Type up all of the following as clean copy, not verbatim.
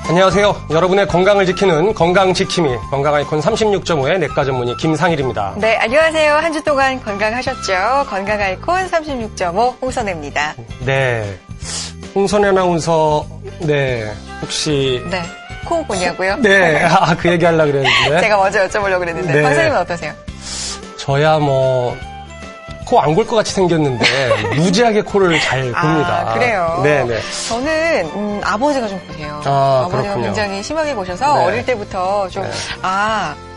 안녕하세요. 여러분의 건강을 지키는 건강지킴이 건강아이콘 36.5의 내과 전문의 김상일입니다. 네, 안녕하세요. 한 주 동안 건강하셨죠? 건강아이콘 36.5 홍선혜입니다. 네, 홍선혜 아나운서, 네, 혹시 네, 코 고냐고요? 네, 그 얘기 하려고 그랬는데 제가 먼저 여쭤보려고 그랬는데 네. 선생님은 어떠세요? 저야 코 안 골 것 같이 생겼는데 무지하게 코를 잘 곱니다. 그래요? 네네. 저는 아버지가 좀 보세요. 아버지가 그렇군요. 굉장히 심하게 보셔서 네. 어릴 때부터 좀 네.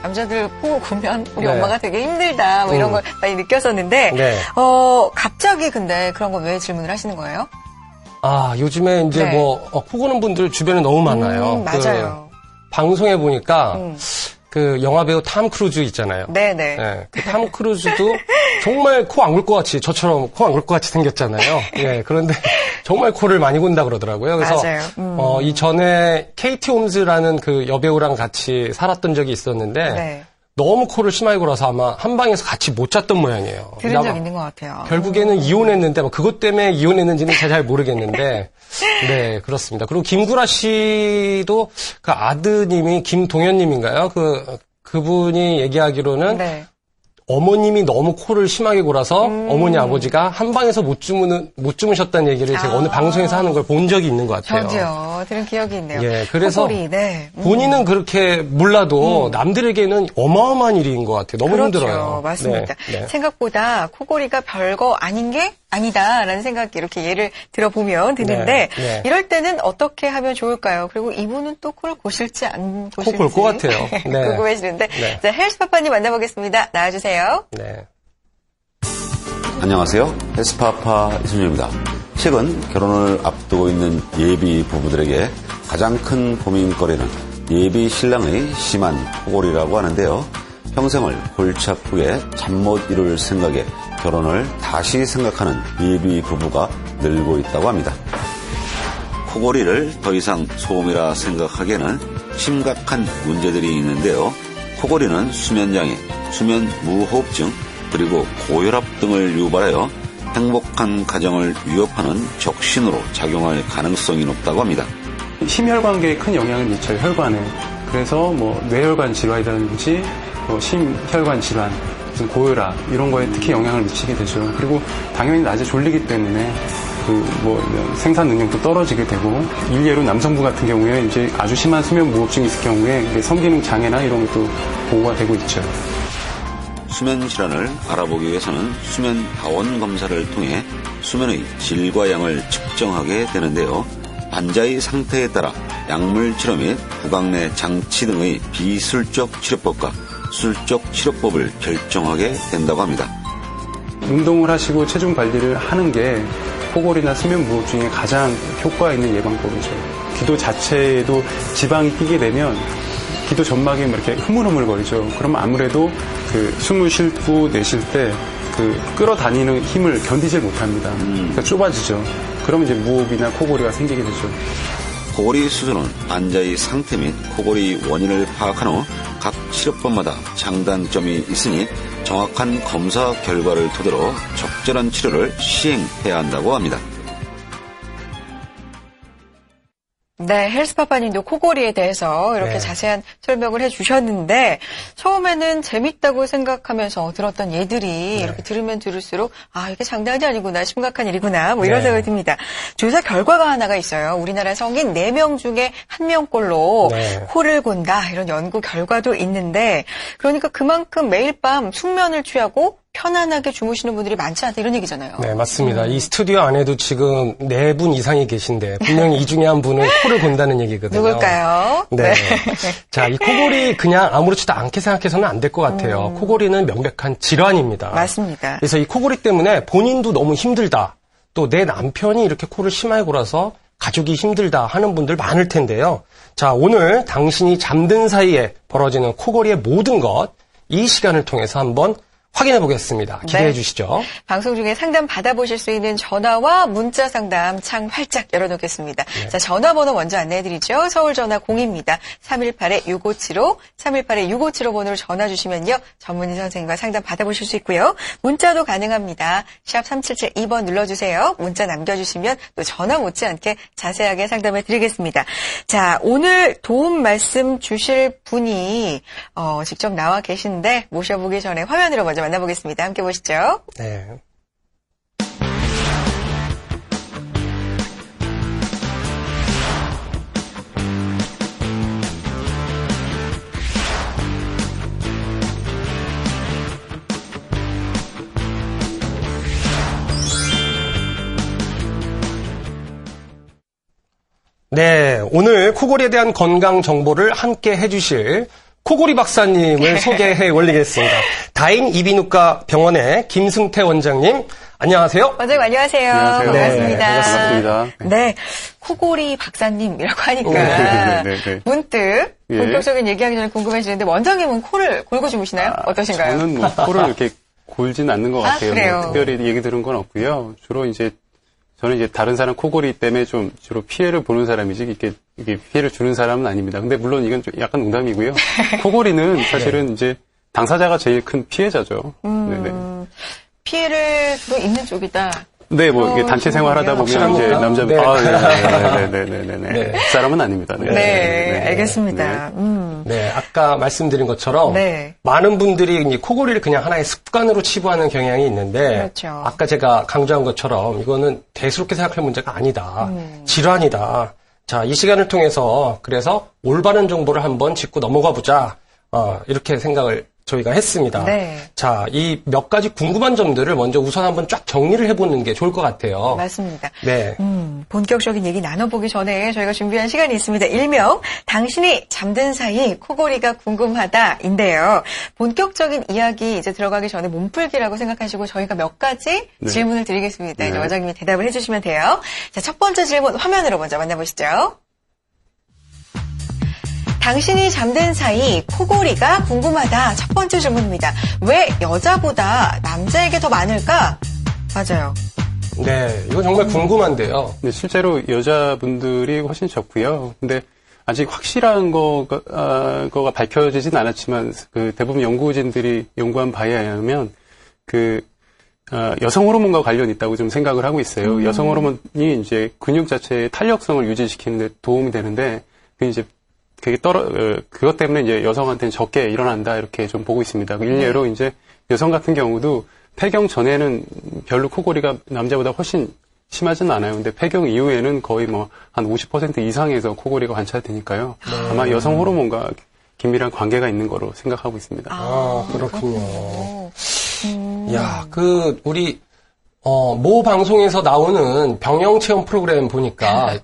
남자들 코 고면 우리 네. 엄마가 되게 힘들다 뭐 이런 걸 많이 느꼈었는데 네. 갑자기 근데 그런 걸 왜 질문을 하시는 거예요? 요즘에 이제 네. 코 고는 분들 주변에 너무 많아요. 맞아요. 방송에 보니까 그 영화 배우 탐 크루즈 있잖아요. 네네. 네, 그 탐 크루즈도 정말 코 안 굴 것 같이, 저처럼 코 안 굴 것 같이 생겼잖아요. 예, 그런데 정말 코를 많이 곤다 그러더라고요. 그래서, 맞아요. 이전에 케이티 홈즈라는 그 여배우랑 같이 살았던 적이 있었는데, 네. 너무 코를 심하게 골아서 아마 한 방에서 같이 못 잤던 모양이에요. 들은 적 있는 것 같아요. 결국에는 이혼했는데, 그것 때문에 이혼했는지는 잘 모르겠는데, 네, 그렇습니다. 그리고 김구라 씨도 그 아드님이 김동현님인가요? 그분이 얘기하기로는 네. 어머님이 너무 코를 심하게 골아서 어머니 아버지가 한 방에서 못 주무셨다는 얘기를 제가 어느 방송에서 하는 걸 본 적이 있는 것 같아요. 저도요. 들은 기억이 있네요. 예, 그래서 코골이, 네. 본인은 그렇게 몰라도 남들에게는 어마어마한 일인 것 같아요. 너무 그렇죠. 힘들어요. 맞습니다. 네, 네. 생각보다 코골이가 별거 아닌 게 아니다라는 생각이 이렇게 예를 들어보면 드는데 네, 네. 이럴 때는 어떻게 하면 좋을까요? 그리고 이분은 또 코를 고실지 안 고실지 코 골 것 같아요. 네. 궁금해지는데 네. 자, 헬스파파님 만나보겠습니다. 나와주세요. 네. 안녕하세요. 헬스파파 이순유입니다. 최근 결혼을 앞두고 있는 예비 부부들에게 가장 큰 고민거리는 예비 신랑의 심한 코골이라고 하는데요. 평생을 골치 아프게 잠 못 이룰 생각에 결혼을 다시 생각하는 예비 부부가 늘고 있다고 합니다. 코골이를 더 이상 소음이라 생각하기에는 심각한 문제들이 있는데요. 코골이는 수면장애, 수면 무호흡증, 그리고 고혈압 등을 유발하여 행복한 가정을 위협하는 적신호로 작용할 가능성이 높다고 합니다. 심혈관계에 큰 영향을 미쳐요, 혈관에. 그래서 뇌혈관 질환이라든지 심혈관 질환, 무슨 고혈압 이런 거에 특히 영향을 미치게 되죠. 그리고 당연히 낮에 졸리기 때문에 생산 능력도 떨어지게 되고 일례로 남성부 같은 경우에 이제 아주 심한 수면 무호흡증이 있을 경우에 성기능 장애나 이런 것도 보고가 되고 있죠. 수면 질환을 알아보기 위해서는 수면 다원 검사를 통해 수면의 질과 양을 측정하게 되는데요. 환자의 상태에 따라 약물 치료 및 구강 내 장치 등의 비술적 치료법과 술적 치료법을 결정하게 된다고 합니다. 운동을 하시고 체중 관리를 하는 게 코골이나 수면 무호흡증에 가장 효과 있는 예방법이죠. 기도 자체에도 지방이 끼게 되면 기도 점막이 이렇게 흐물흐물거리죠. 그러면 아무래도 숨을 쉴고 내쉴 때 끌어다니는 힘을 견디질 못합니다. 그러니까 좁아지죠. 그러면 이제 무호흡이나 코골이가 생기게 되죠. 코골이 수술은 환자의 상태 및 코골이 원인을 파악한 후 각 치료법마다 장단점이 있으니 정확한 검사 결과를 토대로 적절한 치료를 시행해야 한다고 합니다. 네, 헬스파파님도 코골이에 대해서 이렇게 네. 자세한 설명을 해주셨는데 처음에는 재밌다고 생각하면서 들었던 예들이 이렇게 들으면 들을수록 이게 장난이 아니구나, 심각한 일이구나 이런 네. 생각이 듭니다. 조사 결과가 하나가 있어요. 우리나라 성인 4명 중에 1명꼴로 네. 코를 곤다 이런 연구 결과도 있는데 그러니까 그만큼 매일 밤 숙면을 취하고 편안하게 주무시는 분들이 많지 않다 이런 얘기잖아요. 네, 맞습니다. 이 스튜디오 안에도 지금 4분 이상이 계신데 분명히 이 중에 한 분은 코를 곤다는 얘기거든요. 누굴까요? 네. 자, 이 코골이 그냥 아무렇지도 않게 생각해서는 안 될 것 같아요. 코골이는 명백한 질환입니다. 맞습니다. 그래서 이 코골이 때문에 본인도 너무 힘들다. 또 내 남편이 이렇게 코를 심하게 골아서 가족이 힘들다 하는 분들 많을 텐데요. 자, 오늘 당신이 잠든 사이에 벌어지는 코골이의 모든 것, 이 시간을 통해서 한번 확인해 보겠습니다. 기대해 네. 주시죠. 방송 중에 상담 받아보실 수 있는 전화와 문자 상담 창 활짝 열어놓겠습니다. 자, 전화번호 먼저 안내해드리죠. 서울 전화 0입니다. 318-6575, 318-6575 번호로 전화 주시면요. 전문의 선생님과 상담 받아보실 수 있고요. 문자도 가능합니다. 샵 3772번 눌러주세요. 문자 남겨주시면 또 전화 못지않게 자세하게 상담해 드리겠습니다. 자, 오늘 도움 말씀 주실 분이 직접 나와 계신데 모셔보기 전에 화면으로 먼저 만나보겠습니다. 함께 보시죠. 네. 네, 오늘 코골이에 대한 건강 정보를 함께 해주실 코골이 박사님을 소개해 올리겠습니다. 다인 이비인후과 병원의 김승태 원장님, 안녕하세요. 원장님 안녕하세요. 안녕하세요. 반갑습니다. 네, 반갑습니다. 네, 코골이 박사님이라고 하니까 네. 문득 예. 본격적인 얘기하기 전에 궁금해지는데 원장님은 코를 골고 주무시나요? 어떠신가요? 저는 뭐 코를 이렇게 골진 않는 것 같아요. 그래요? 뭐 특별히 얘기 들은 건 없고요. 주로 저는 이제 다른 사람 코골이 때문에 좀 주로 피해를 보는 사람이지 이게 피해를 주는 사람은 아닙니다. 근데 물론 이건 좀 약간 농담이고요. 코골이는 사실은 이제 당사자가 제일 큰 피해자죠. 네네. 피해를 또 입는 쪽이다. 네, 뭐 이게 단체 생활하다 보면 이제 확실합니까? 남자분 네. 네. 사람은 아닙니다. 네, 알겠습니다. 네, 아까 말씀드린 것처럼 네. 많은 분들이 이제 코골이를 그냥 하나의 습관으로 치부하는 경향이 있는데 그렇죠. 아까 제가 강조한 것처럼 이거는 대수롭게 생각할 문제가 아니다. 질환이다. 자, 이 시간을 통해서 그래서 올바른 정보를 한번 짚고 넘어가 보자. 이렇게 생각을 저희가 했습니다. 네. 자, 이 몇 가지 궁금한 점들을 먼저 우선 한번 쫙 정리를 해보는 게 좋을 것 같아요. 맞습니다. 네. 본격적인 얘기 나눠보기 전에 저희가 준비한 시간이 있습니다. 일명 당신이 잠든 사이 코골이가 궁금하다인데요. 본격적인 이야기 이제 들어가기 전에 몸풀기라고 생각하시고 저희가 몇 가지 질문을 드리겠습니다. 이제 원장님이 대답을 해주시면 돼요. 자, 첫 번째 질문 화면으로 먼저 만나보시죠. 당신이 잠든 사이 코골이가 궁금하다. 첫 번째 질문입니다. 왜 여자보다 남자에게 더 많을까? 맞아요. 네, 이거 정말 궁금한데요. 근데 실제로 여자분들이 훨씬 적고요. 근데 아직 확실한 거가 밝혀지진 않았지만 그 대부분 연구진들이 연구한 바에 의하면 여성 호르몬과 관련이 있다고 좀 생각을 하고 있어요. 여성 호르몬이 이제 근육 자체의 탄력성을 유지시키는 데 도움이 되는데 그것 때문에 이제 여성한테는 적게 일어난다 이렇게 좀 보고 있습니다. 일례로 이제 여성 같은 경우도 폐경 전에는 별로 코골이가 남자보다 훨씬 심하지는 않아요. 근데 폐경 이후에는 거의 뭐 한 50% 이상에서 코골이가 관찰되니까요. 아마 여성 호르몬과 긴밀한 관계가 있는 거로 생각하고 있습니다. 그렇군요. 야, 우리 모 방송에서 나오는 병영 체험 프로그램 보니까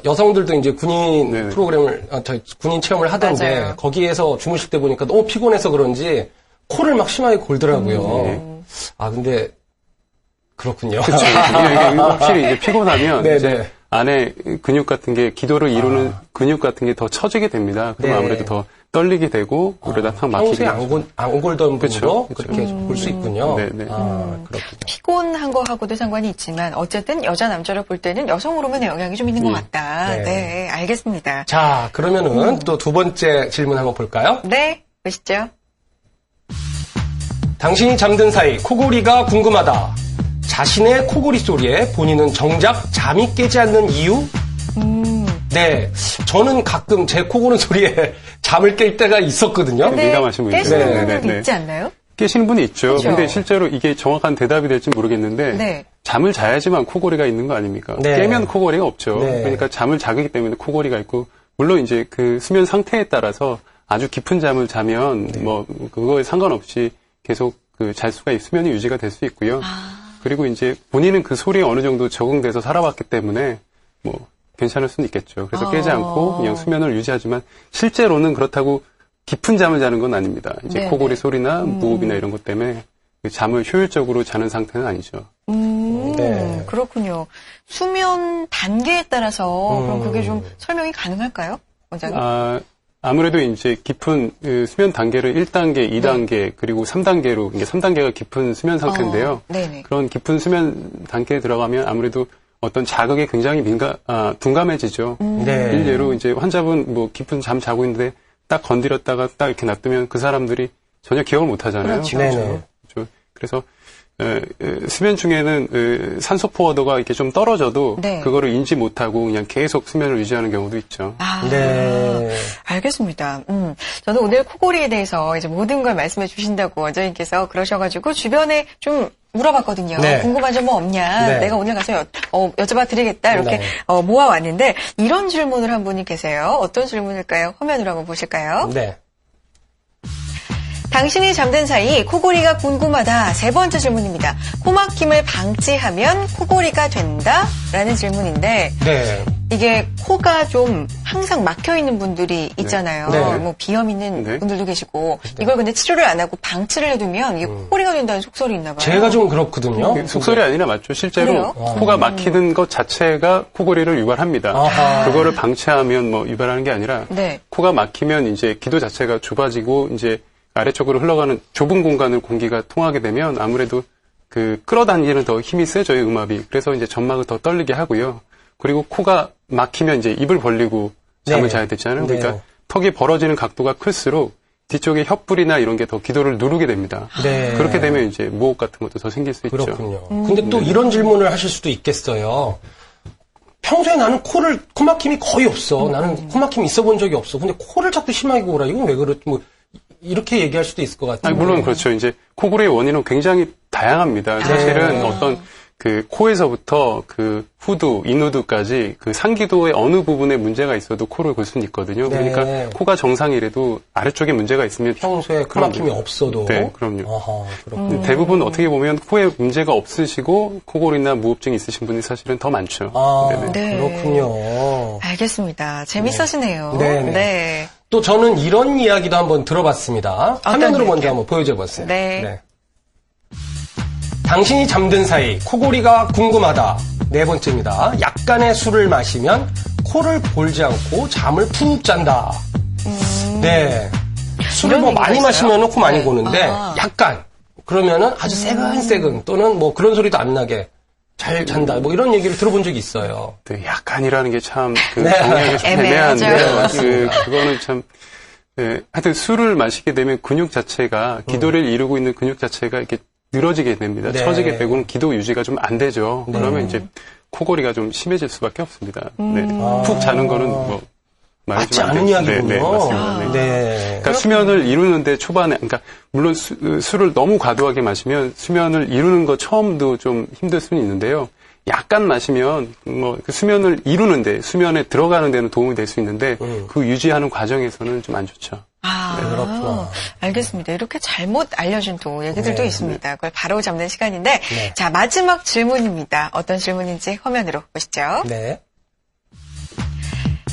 여성들도 이제 군인 네네. 프로그램을, 군인 체험을 하던데, 맞아요. 거기에서 주무실 때 보니까 너무 피곤해서 그런지, 코를 막 심하게 골더라고요. 근데, 그렇군요. 그렇죠. 이게 확실히 이제 피곤하면 네네. 이제 안에 근육 같은 게 기도를 이루는 근육 같은 게 더 처지게 됩니다. 그럼 네. 아무래도 더 떨리게 되고 그러다 탁 막히게 평소에 되죠. 안 골던 분으로 그쵸. 그렇게 볼 수 있군요. 네네. 그렇군요. 피곤한 거하고도 상관이 있지만 어쨌든 여자 남자를 볼 때는 여성 호르몬의 영향이 좀 있는 것 같다. 네. 네, 알겠습니다. 자, 그러면은 또 두 번째 질문 한번 볼까요? 네, 보시죠. 당신이 잠든 사이 코골이가 궁금하다. 자신의 코골이 소리에 본인은 정작 잠이 깨지 않는 이유? 네, 저는 가끔 제 코 고는 소리에 잠을 깰 때가 있었거든요. 근데 민감하신 분이죠. 깨시는 네, 분들도 네. 있지 않나요? 깨시는 분이 있죠. 그쵸? 근데 실제로 이게 정확한 대답이 될지 모르겠는데 네. 잠을 자야지만 코골이가 있는 거 아닙니까? 네. 깨면 코골이가 없죠. 네. 그러니까 잠을 자기 때문에 코골이가 있고 물론 이제 그 수면 상태에 따라서 아주 깊은 잠을 자면 뭐 그거에 상관없이 계속 잘 수가 수면이 유지가 될 수 있고요. 그리고 이제 본인은 그 소리에 어느 정도 적응돼서 살아왔기 때문에 뭐 괜찮을 수는 있겠죠. 그래서 깨지 않고 그냥 수면을 유지하지만 실제로는 그렇다고 깊은 잠을 자는 건 아닙니다. 이제 네네. 코골이 소리나 무호흡이나 이런 것 때문에 잠을 효율적으로 자는 상태는 아니죠. 네. 그렇군요. 수면 단계에 따라서 그럼 그게 좀 설명이 가능할까요? 원장님? 아무래도 이제 깊은 수면 단계를 1단계, 2단계, 그리고 3단계로, 이게 3단계가 깊은 수면 상태인데요. 그런 깊은 수면 단계에 들어가면 아무래도 어떤 자극에 굉장히 둔감해지죠. 일례로 이제 환자분 뭐 깊은 잠 자고 있는데 딱 건드렸다가 딱 이렇게 놔두면 그 사람들이 전혀 기억을 못 하잖아요. 그렇죠. 그래서 수면 중에는 산소 포화도가 이렇게 좀 떨어져도 그거를 인지 못하고 그냥 계속 수면을 유지하는 경우도 있죠. 알겠습니다. 저는 오늘 코골이에 대해서 이제 모든 걸 말씀해 주신다고 원장님께서 그러셔가지고 주변에 좀 물어봤거든요. 궁금한 점 뭐 없냐. 내가 오늘 가서 여쭤봐 드리겠다. 이렇게 모아왔는데 이런 질문을 한 분이 계세요. 어떤 질문일까요? 화면으로 한번 보실까요? 당신이 잠든 사이 코골이가 궁금하다. 3번째 질문입니다. 코막힘을 방치하면 코골이가 된다? 라는 질문인데 이게 코가 좀 항상 막혀있는 분들이 있잖아요. 뭐 비염 있는 분들도 계시고 이걸 근데 치료를 안 하고 방치를 해두면 이게 코골이가 된다는 속설이 있나 봐요. 제가 좀 그렇거든요. 속설이 아니라 맞죠. 실제로 코가 막히는 것 자체가 코골이를 유발합니다. 그거를 방치하면 뭐 유발하는 게 아니라 코가 막히면 이제 기도 자체가 좁아지고 이제 아래쪽으로 흘러가는 좁은 공간을 공기가 통하게 되면 아무래도 그 끌어당기는 더 힘이 세져요, 음압이. 그래서 이제 점막을 더 떨리게 하고요. 그리고 코가 막히면 이제 입을 벌리고 잠을 자야 되잖아요. 그러니까 턱이 벌어지는 각도가 클수록 뒤쪽에 혓불이나 이런 게 더 기도를 누르게 됩니다. 그렇게 되면 이제 무호흡 같은 것도 더 생길 수 있죠. 그렇군요. 근데 또 이런 질문을 하실 수도 있겠어요. 평소에 나는 코막힘이 거의 없어. 나는 코막힘이 있어 본 적이 없어. 근데 코를 자꾸 심하게 골아. 이건 왜 그렇지? 뭐 이렇게 얘기할 수도 있을 것 같아요. 물론 그렇죠. 이제 코골이의 원인은 굉장히 다양합니다. 사실은 어떤 그 코에서부터 그 후두, 인후두까지 그 상기도의 어느 부분에 문제가 있어도 코를 골 수는 있거든요. 그러니까 코가 정상이라도 아래쪽에 문제가 있으면 평소에 코막힘이 없어도. 그럼요. 대부분 어떻게 보면 코에 문제가 없으시고 코골이나 무호흡증이 있으신 분이 사실은 더 많죠. 그렇군요. 알겠습니다. 재밌으시네요. 또 저는 이런 이야기도 한번 들어봤습니다. 화면으로 먼저 한번 보여줘봤어요. 당신이 잠든 사이 코골이가 궁금하다. 4번째입니다. 약간의 술을 마시면 코를 골지 않고 잠을 푹 잔다. 술을 뭐 많이 마시면 코 많이 고는데 약간 그러면은 아주 새근새근 또는 뭐 그런 소리도 안 나게 잘 잔다. 뭐 이런 얘기를 들어본 적이 있어요. 약간이라는 게 참 정리하기 좀 애매한데요. 그거는 참 하여튼 술을 마시게 되면 근육 자체가 기도를 이루고 있는 근육 자체가 이렇게 늘어지게 됩니다. 처지게 되고는 기도 유지가 좀 안 되죠. 그러면 이제 코골이가 좀 심해질 수밖에 없습니다. 푹 자는 거는 뭐 맞지 않은 이야기군요. 맞습니다. 그러니까 수면을 이루는데 초반에, 그러니까 물론 술을 너무 과도하게 마시면 수면을 이루는 거 처음도 좀 힘들 수는 있는데요. 약간 마시면 뭐 그 수면을 이루는데 수면에 들어가는 데는 도움이 될 수 있는데 그 유지하는 과정에서는 좀 안 좋죠. 그렇구나. 알겠습니다. 이렇게 잘못 알려준 또 얘기들도 있습니다. 그걸 바로 잡는 시간인데 자 마지막 질문입니다. 어떤 질문인지 화면으로 보시죠.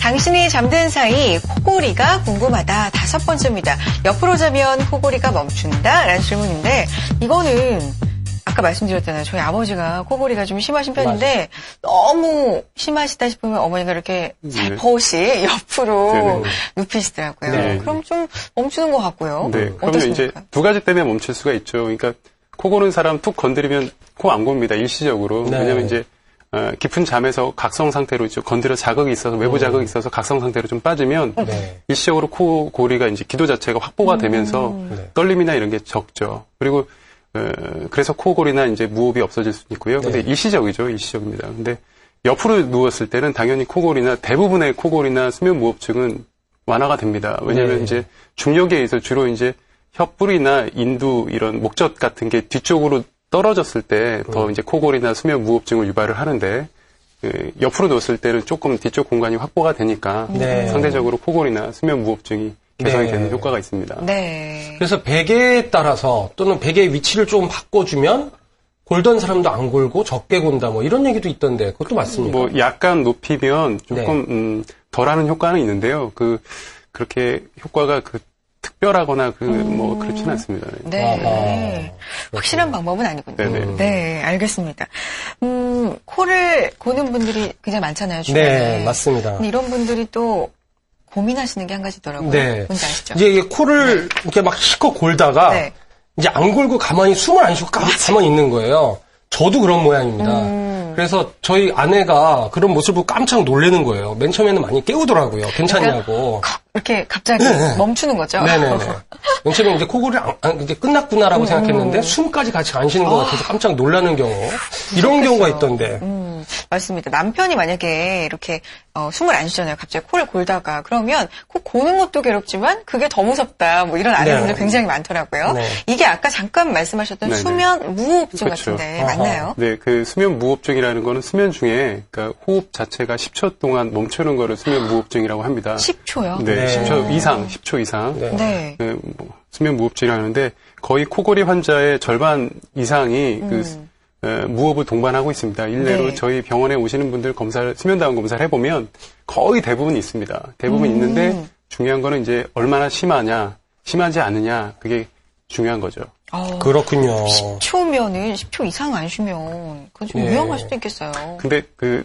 당신이 잠든 사이 코골이가 궁금하다. 5번째입니다. 옆으로 자면 코골이가 멈춘다? 라는 질문인데 이거는 아까 말씀드렸잖아요. 저희 아버지가 코골이가 좀 심하신 편인데 너무 심하시다 싶으면 어머니가 이렇게 살포시 옆으로 눕히시더라고요. 그럼 좀 멈추는 것 같고요. 그러면 이제 2가지 때문에 멈출 수가 있죠. 그러니까 코 고는 사람 툭 건드리면 코 안 곱니다. 일시적으로. 왜냐면 이제 깊은 잠에서 각성 상태로 건드려 자극이 있어서 외부 자극이 있어서 각성 상태로 좀 빠지면 일시적으로 코골이가 이제 기도 자체가 확보가 되면서 떨림이나 이런 게 적죠. 그리고 그래서 코골이나 이제 무호흡이 없어질 수도 있고요. 근데 일시적이죠. 일시적입니다. 근데 옆으로 누웠을 때는 당연히 코골이나 대부분의 코골이나 수면 무호흡증은 완화가 됩니다. 왜냐하면 이제 중력에 의해서 주로 이제 혓불이나 인두 이런 목젖 같은 게 뒤쪽으로 떨어졌을 때 더 이제 코골이나 수면 무호흡증을 유발을 하는데 옆으로 누웠을 때는 조금 뒤쪽 공간이 확보가 되니까 상대적으로 코골이나 수면 무호흡증이 개선이 되는 효과가 있습니다. 그래서 베개에 따라서 또는 베개의 위치를 좀 바꿔주면 골던 사람도 안 골고 적게 곤다 뭐 이런 얘기도 있던데 그것도 맞습니까? 뭐 약간 높이면 조금 덜하는 효과는 있는데요. 그렇게 효과가 특별하고나 뭐 그렇지는 않습니다. 확실한 방법은 아니군요. 알겠습니다. 코를 고는 분들이 굉장히 많잖아요, 주변에. 맞습니다. 근데 이런 분들이 또 고민하시는 게 한 가지 있더라고요. 네. 뭔지 아시죠? 이제 이게 코를 이렇게 막 실컷 골다가 네. 이제 안 골고 가만히 숨을 안 쉬고 가만히 있는 거예요. 저도 그런 모양입니다. 그래서 저희 아내가 그런 모습을 보고 깜짝 놀라는 거예요. 맨 처음에는 많이 깨우더라고요. 괜찮냐고. 이렇게 갑자기 멈추는 거죠? 네네네. 맨 처음에 이제 코골이를 이제 끝났구나라고 생각했는데 숨까지 같이 안 쉬는 것 같아서 깜짝 놀라는 경우. 이런 경우가 있던데. 맞습니다. 남편이 만약에 이렇게 숨을 안 쉬잖아요. 갑자기 코를 골다가 그러면 코 고는 것도 괴롭지만 그게 더 무섭다. 뭐 이런 아내분들 네. 굉장히 많더라고요. 네. 이게 아까 잠깐 말씀하셨던 네네. 수면 무호흡증 그렇죠. 같은데 맞나요? 네, 그 수면 무호흡증이라는 거는 수면 중에 그러니까 호흡 자체가 10초 동안 멈추는 거를 수면 무호흡증이라고 합니다. 10초요? 네, 네. 10초 이상. 네. 네. 그 수면 무호흡증이라고 하는데 거의 코골이 환자의 절반 이상이 무호흡을 동반하고 있습니다. 일례로 네. 저희 병원에 오시는 분들 수면다운 검사를 해보면 거의 대부분 있습니다. 대부분 있는데 중요한 거는 이제 얼마나 심하냐, 심하지 않느냐, 그게 중요한 거죠. 그렇군요. 10초면은 10초 이상 안 쉬면 그건 좀 예. 위험할 수도 있겠어요. 근데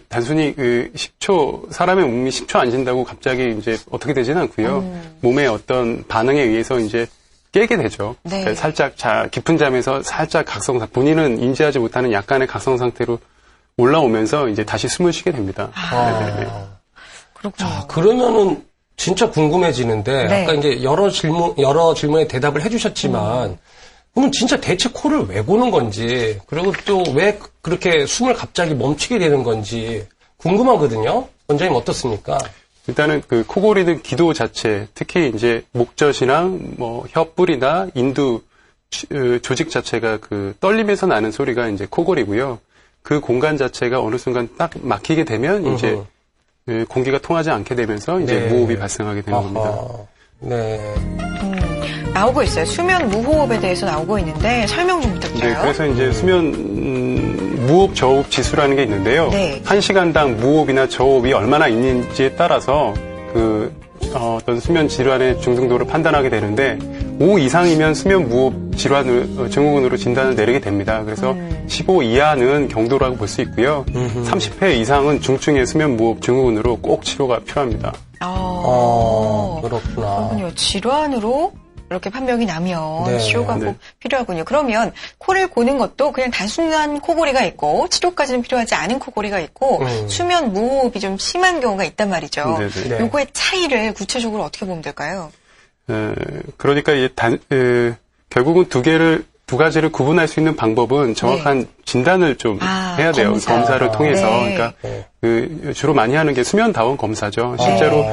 단순히 10초, 사람의 몸이 10초 안 쉰다고 갑자기 이제 어떻게 되지는 않고요. 몸의 어떤 반응에 의해서 이제 깨게 되죠. 네. 그러니까 살짝 깊은 잠에서 살짝 본인은 인지하지 못하는 약간의 각성 상태로 올라오면서 이제 다시 숨을 쉬게 됩니다. 네네네. 그렇군요. 자, 그러면은 진짜 궁금해지는데 네. 아까 이제 여러 질문에 대답을 해주셨지만 그러면 진짜 대체 코를 왜 고는 건지 그리고 또 왜 그렇게 숨을 갑자기 멈추게 되는 건지 궁금하거든요. 원장님 어떻습니까? 일단은 그 코골이는 기도 자체, 특히 이제 목젖이랑 뭐 혀뿌리나 인두 조직 자체가 그 떨림에서 나는 소리가 이제 코골이고요. 그 공간 자체가 어느 순간 딱 막히게 되면 이제 공기가 통하지 않게 되면서 이제 네. 무호흡이 발생하게 되는 겁니다. 네. 나오고 있어요. 수면 무호흡에 대해서 나오고 있는데 설명 좀 네, 부탁드려요. 그래서 이제 수면 무호흡 저호흡 지수라는 게 있는데요. 네. 1시간당 무호흡이나 저호흡이 얼마나 있는지에 따라서 어떤 수면 질환의 중등도를 판단하게 되는데 5 이상이면 수면 무호흡 질환 증후군으로 진단을 내리게 됩니다. 그래서 15 이하는 경도라고 볼 수 있고요. 30회 이상은 중증의 수면 무호흡 증후군으로 꼭 치료가 필요합니다. 그렇구나. 그렇군요. 질환으로 이렇게 판명이 나면 네. 치료가 꼭 네. 필요하군요. 그러면 코를 고는 것도 그냥 단순한 코골이가 있고 치료까지는 필요하지 않은 코골이가 있고 수면 무호흡이 좀 심한 경우가 있단 말이죠. 네네. 네. 요거의 차이를 구체적으로 어떻게 보면 될까요? 그러니까 결국은 두 가지를 구분할 수 있는 방법은 정확한 진단을 좀 해야 돼요. 검사. 검사를 통해서. 네. 그러니까 주로 많이 하는 게 수면다원 검사죠. 실제로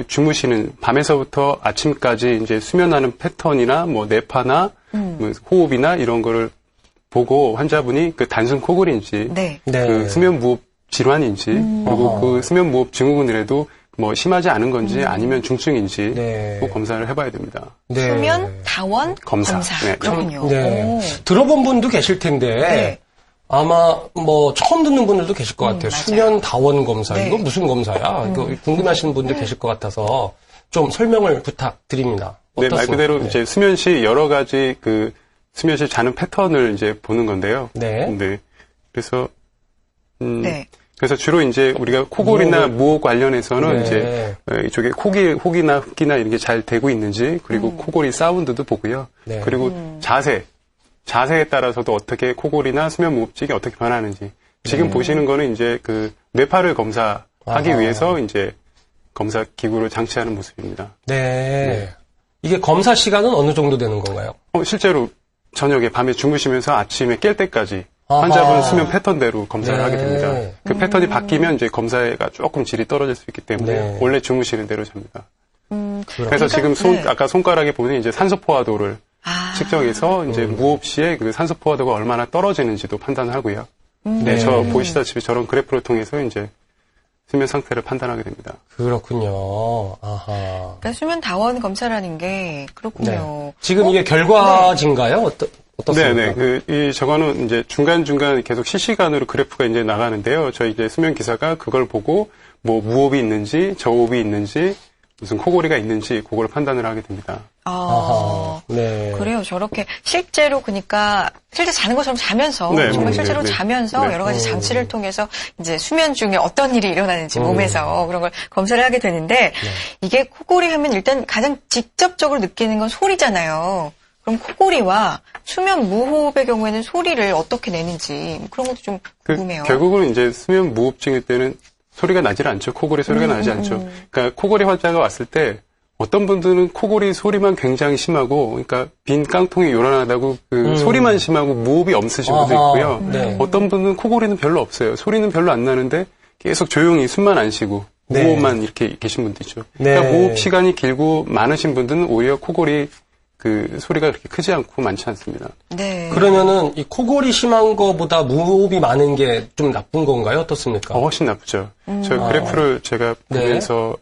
주무시는 밤에서부터 아침까지 이제 수면하는 패턴이나 뭐 뇌파나 뭐 호흡이나 이런 거를 보고 환자분이 그 단순 코골이인지 네. 네. 그 수면 무호흡 질환인지 그리고 그 수면 무호흡 증후군이라도 뭐 심하지 않은 건지 아니면 중증인지 네. 꼭 검사를 해봐야 됩니다. 네. 수면 다원 검사. 네. 그렇군요. 네. 오. 들어본 분도 계실 텐데 네. 아마 뭐 처음 듣는 분들도 계실 것 같아요. 맞아요. 수면 다원 검사. 네. 이거 무슨 검사야? 이거 궁금하시는 분들 계실 것 같아서 좀 설명을 부탁드립니다. 네, 어떻습니까? 말 그대로 네. 이제 수면시 여러 가지 그 수면시 자는 패턴을 이제 보는 건데요. 네. 그래서 네. 그래서 주로 이제 우리가 코골이나 무호흡 관련해서는 네. 이제 이쪽에 혹이나 흡기나 이런 게 잘 되고 있는지 그리고 코골이 사운드도 보고요. 네. 그리고 자세에 따라서도 어떻게 코골이나 수면 무호흡증이 어떻게 변하는지 지금 보시는 거는 이제 그 뇌파를 검사하기 위해서 이제 검사 기구를 장치하는 모습입니다. 네. 이게 검사 시간은 어느 정도 되는 건가요? 실제로 저녁에 밤에 주무시면서 아침에 깰 때까지 아하. 환자분 수면 패턴대로 검사를 네. 하게 됩니다. 그 패턴이 바뀌면 이제 검사가 조금 질이 떨어질 수 있기 때문에 네. 원래 주무시는 대로 잡니다. 그래서 그러니까, 지금 네. 아까 손가락에 보면 이제 산소 포화도를 측정해서 이제 무호흡 시에 그 산소 포화도가 얼마나 떨어지는지도 판단하고요. 네, 저 보시다시피 저런 그래프를 통해서 이제 수면 상태를 판단하게 됩니다. 그렇군요. 아하. 그러니까 수면 다원 검사라는 게 그렇군요. 네. 지금 이게 결과진가요? 어떻습니까? 네네. 저거는 이제 중간중간 계속 실시간으로 그래프가 이제 나가는데요. 저희 이제 수면 기사가 그걸 보고 뭐 무호흡이 있는지 저호흡이 있는지 무슨 코골이가 있는지 그걸 판단을 하게 됩니다. 아하. 네. 그래요. 저렇게 실제로 그러니까 실제 자는 것처럼 자면서 네, 정말 네, 실제로 네. 자면서 네. 여러 가지 장치를 통해서 이제 수면 중에 어떤 일이 일어나는지 몸에서 그런 걸 검사를 하게 되는데 이게 코골이 하면 일단 가장 직접적으로 느끼는 건 소리잖아요. 그럼 코골이와 수면 무호흡의 경우에는 소리를 어떻게 내는지 그런 것도 좀 궁금해요. 결국은 이제 수면 무호흡증일 때는 소리가 나질 않죠. 코골이 소리가 나지 않죠. 그러니까 코골이 환자가 왔을 때 어떤 분들은 코골이 소리만 굉장히 심하고, 그러니까 빈 깡통이 요란하다고 그 소리만 심하고 무호흡이 없으신 분도 있고요. 네. 어떤 분은 코골이는 별로 없어요. 소리는 별로 안 나는데 계속 조용히 숨만 안 쉬고 네. 무호흡만 이렇게 계신 분도 있죠. 네. 그러니까 무호흡 시간이 길고 많으신 분들은 오히려 코골이 그 소리가 그렇게 크지 않고 많지 않습니다. 네. 그러면은 이 코골이 심한 거보다 무호흡이 많은 게 좀 나쁜 건가요? 어떻습니까? 훨씬 나쁘죠. 저 그래프를 제가 네. 보면서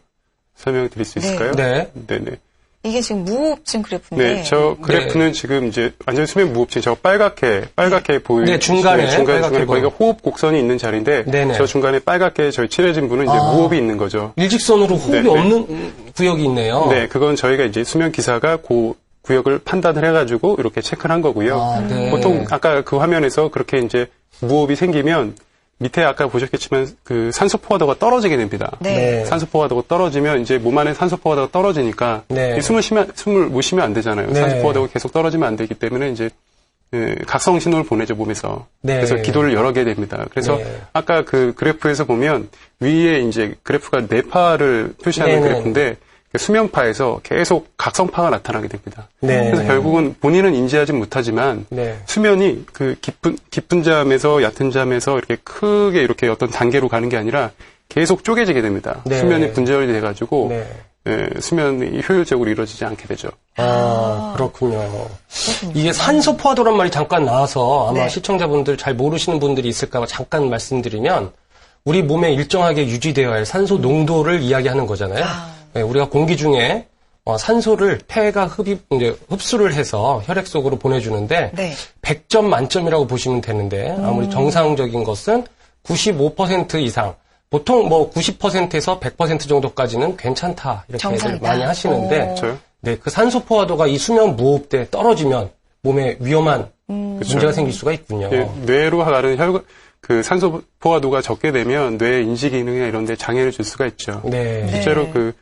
설명드릴 수 있을까요? 네. 네네. 이게 지금 무호흡증 그래프인데. 네, 저 그래프는 지금 이제 완전 수면 무호흡증, 저 빨갛게 보이는. 네, 중간에 중간에 빨갛게 거기가 호흡 곡선이 있는 자리인데. 네네. 저 중간에 빨갛게 저희 칠해진 분은 이제 무호흡이 있는 거죠. 일직선으로 호흡이 네, 네. 없는 구역이 있네요. 네, 그건 저희가 이제 수면 기사가 그 구역을 판단을 해가지고 이렇게 체크를 한 거고요. 네. 보통 아까 그 화면에서 그렇게 이제 무호흡이 생기면 밑에 아까 보셨겠지만 그 산소 포화도가 떨어지게 됩니다. 네. 산소 포화도가 떨어지면 이제 몸 안에 산소 포화도가 떨어지니까 네. 이 숨을 못 쉬면 안 되잖아요. 네. 산소 포화도가 계속 떨어지면 안 되기 때문에 이제 각성 신호를 보내죠, 몸에서. 네. 그래서 기도를 열어 게 됩니다. 그래서 네. 아까 그 그래프에서 보면 위에 이제 그래프가 뇌파를 표시하는 네네. 그래프인데 수면파에서 계속 각성파가 나타나게 됩니다. 네. 그래서 결국은 본인은 인지하지 못하지만 네. 수면이 그 깊은 잠에서 얕은 잠에서 이렇게 크게 이렇게 어떤 단계로 가는 게 아니라 계속 쪼개지게 됩니다. 네. 수면이 분절이 돼가지고 네. 수면이 효율적으로 이루어지지 않게 되죠. 그렇군요. 이게 산소 포화도란 말이 잠깐 나와서 아마 네. 시청자분들 잘 모르시는 분들이 있을까 잠깐 말씀드리면 우리 몸에 일정하게 유지되어야 할 산소 농도를 이야기하는 거잖아요. 네, 우리가 공기 중에 산소를 폐가 흡수를 해서 혈액 속으로 보내주는데 네. 100점 만점이라고 보시면 되는데 아무리 정상적인 것은 95% 이상 보통 뭐 90%에서 100% 정도까지는 괜찮다 이렇게 정상이다. 많이 하시는데 그렇죠? 네, 그 산소 포화도가 이 수면 무호흡 때 떨어지면 몸에 위험한 문제가 생길 수가 있군요. 예, 뇌로 가는 그 산소 포화도가 적게 되면 뇌 인지 기능이나 이런 데 장애를 줄 수가 있죠. 네. 실제로 그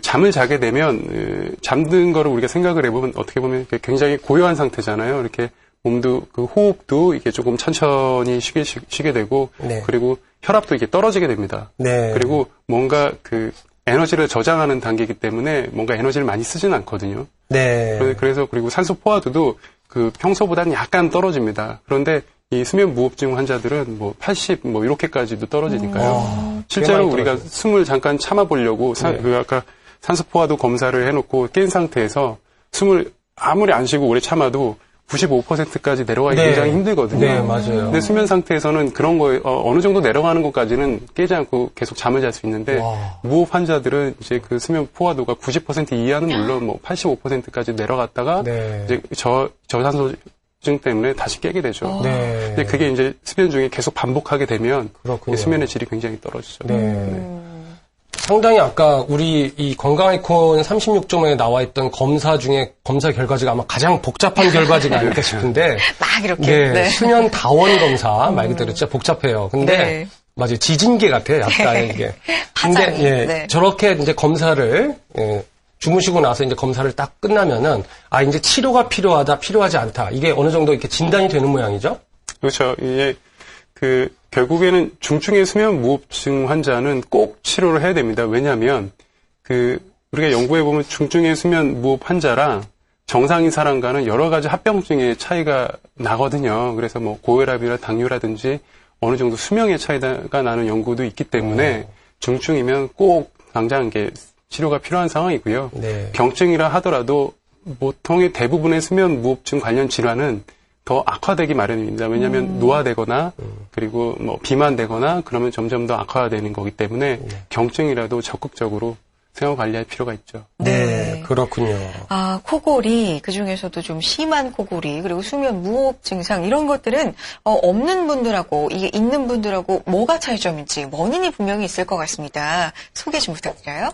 잠을 자게 되면 잠든 거를 우리가 생각을 해보면 어떻게 보면 굉장히 고요한 상태잖아요. 이렇게 몸도 그 호흡도 이게 조금 천천히 쉬게 되고 네. 그리고 혈압도 이게 떨어지게 됩니다. 네. 그리고 뭔가 그 에너지를 저장하는 단계이기 때문에 뭔가 에너지를 많이 쓰진 않거든요. 네. 그래서 그리고 산소 포화도도 그 평소보다는 약간 떨어집니다. 그런데 이 수면 무호흡증 환자들은 뭐 80 뭐 이렇게까지도 떨어지니까요. 실제로 많이 우리가 떨어져요. 숨을 잠깐 참아보려고 그 아까 산소 포화도 검사를 해놓고 깬 상태에서 숨을 아무리 안 쉬고 오래 참아도 95%까지 내려가기 네. 굉장히 힘들거든요. 네, 맞아요. 근데 수면 상태에서는 그런 거에 어느 정도 내려가는 것까지는 깨지 않고 계속 잠을 잘 수 있는데 와. 무호흡 환자들은 이제 그 수면 포화도가 90% 이하는 물론 뭐 85%까지 내려갔다가 네. 이제 저산소증 때문에 다시 깨게 되죠. 네. 근데 그게 이제 수면 중에 계속 반복하게 되면 그렇군요. 수면의 질이 굉장히 떨어지죠. 네. 상당히 아까 우리 이 건강아이콘 36점에 나와 있던 검사 중에 검사 결과지가 아마 가장 복잡한 결과지가 아닐까 싶은데 막 이렇게. 네, 네. 수면 다원 검사 말 그대로 진짜 복잡해요. 근데 네. 맞아요. 지진계 같아요. 약간 이게. 근데 파장이, 예, 네. 저렇게 이제 검사를 주무시고 나서 이제 검사를 딱 끝나면은 이제 치료가 필요하지 않다. 이게 어느 정도 이렇게 진단이 되는 모양이죠? 그렇죠. 이게 결국에는 중증의 수면 무호흡증 환자는 꼭 치료를 해야 됩니다. 왜냐하면 우리가 연구해 보면 중증의 수면 무호흡 환자랑 정상인 사람과는 여러 가지 합병증의 차이가 나거든요. 그래서 뭐 고혈압이나 당뇨라든지 어느 정도 수명의 차이가 나는 연구도 있기 때문에 중증이면 꼭 당장 이게 치료가 필요한 상황이고요. 네. 병증이라 하더라도 보통의 대부분의 수면 무호흡증 관련 질환은 더 악화되기 마련입니다. 왜냐하면 노화되거나 그리고 뭐 비만되거나 그러면 점점 더 악화되는 거기 때문에 경증이라도 적극적으로 생활 관리할 필요가 있죠. 네, 그렇군요. 코골이 그중에서도 좀 심한 코골이 그리고 수면 무호흡 증상 이런 것들은 없는 분들하고 이게 있는 분들하고 뭐가 차이점인지 원인이 분명히 있을 것 같습니다. 소개 좀 부탁드려요.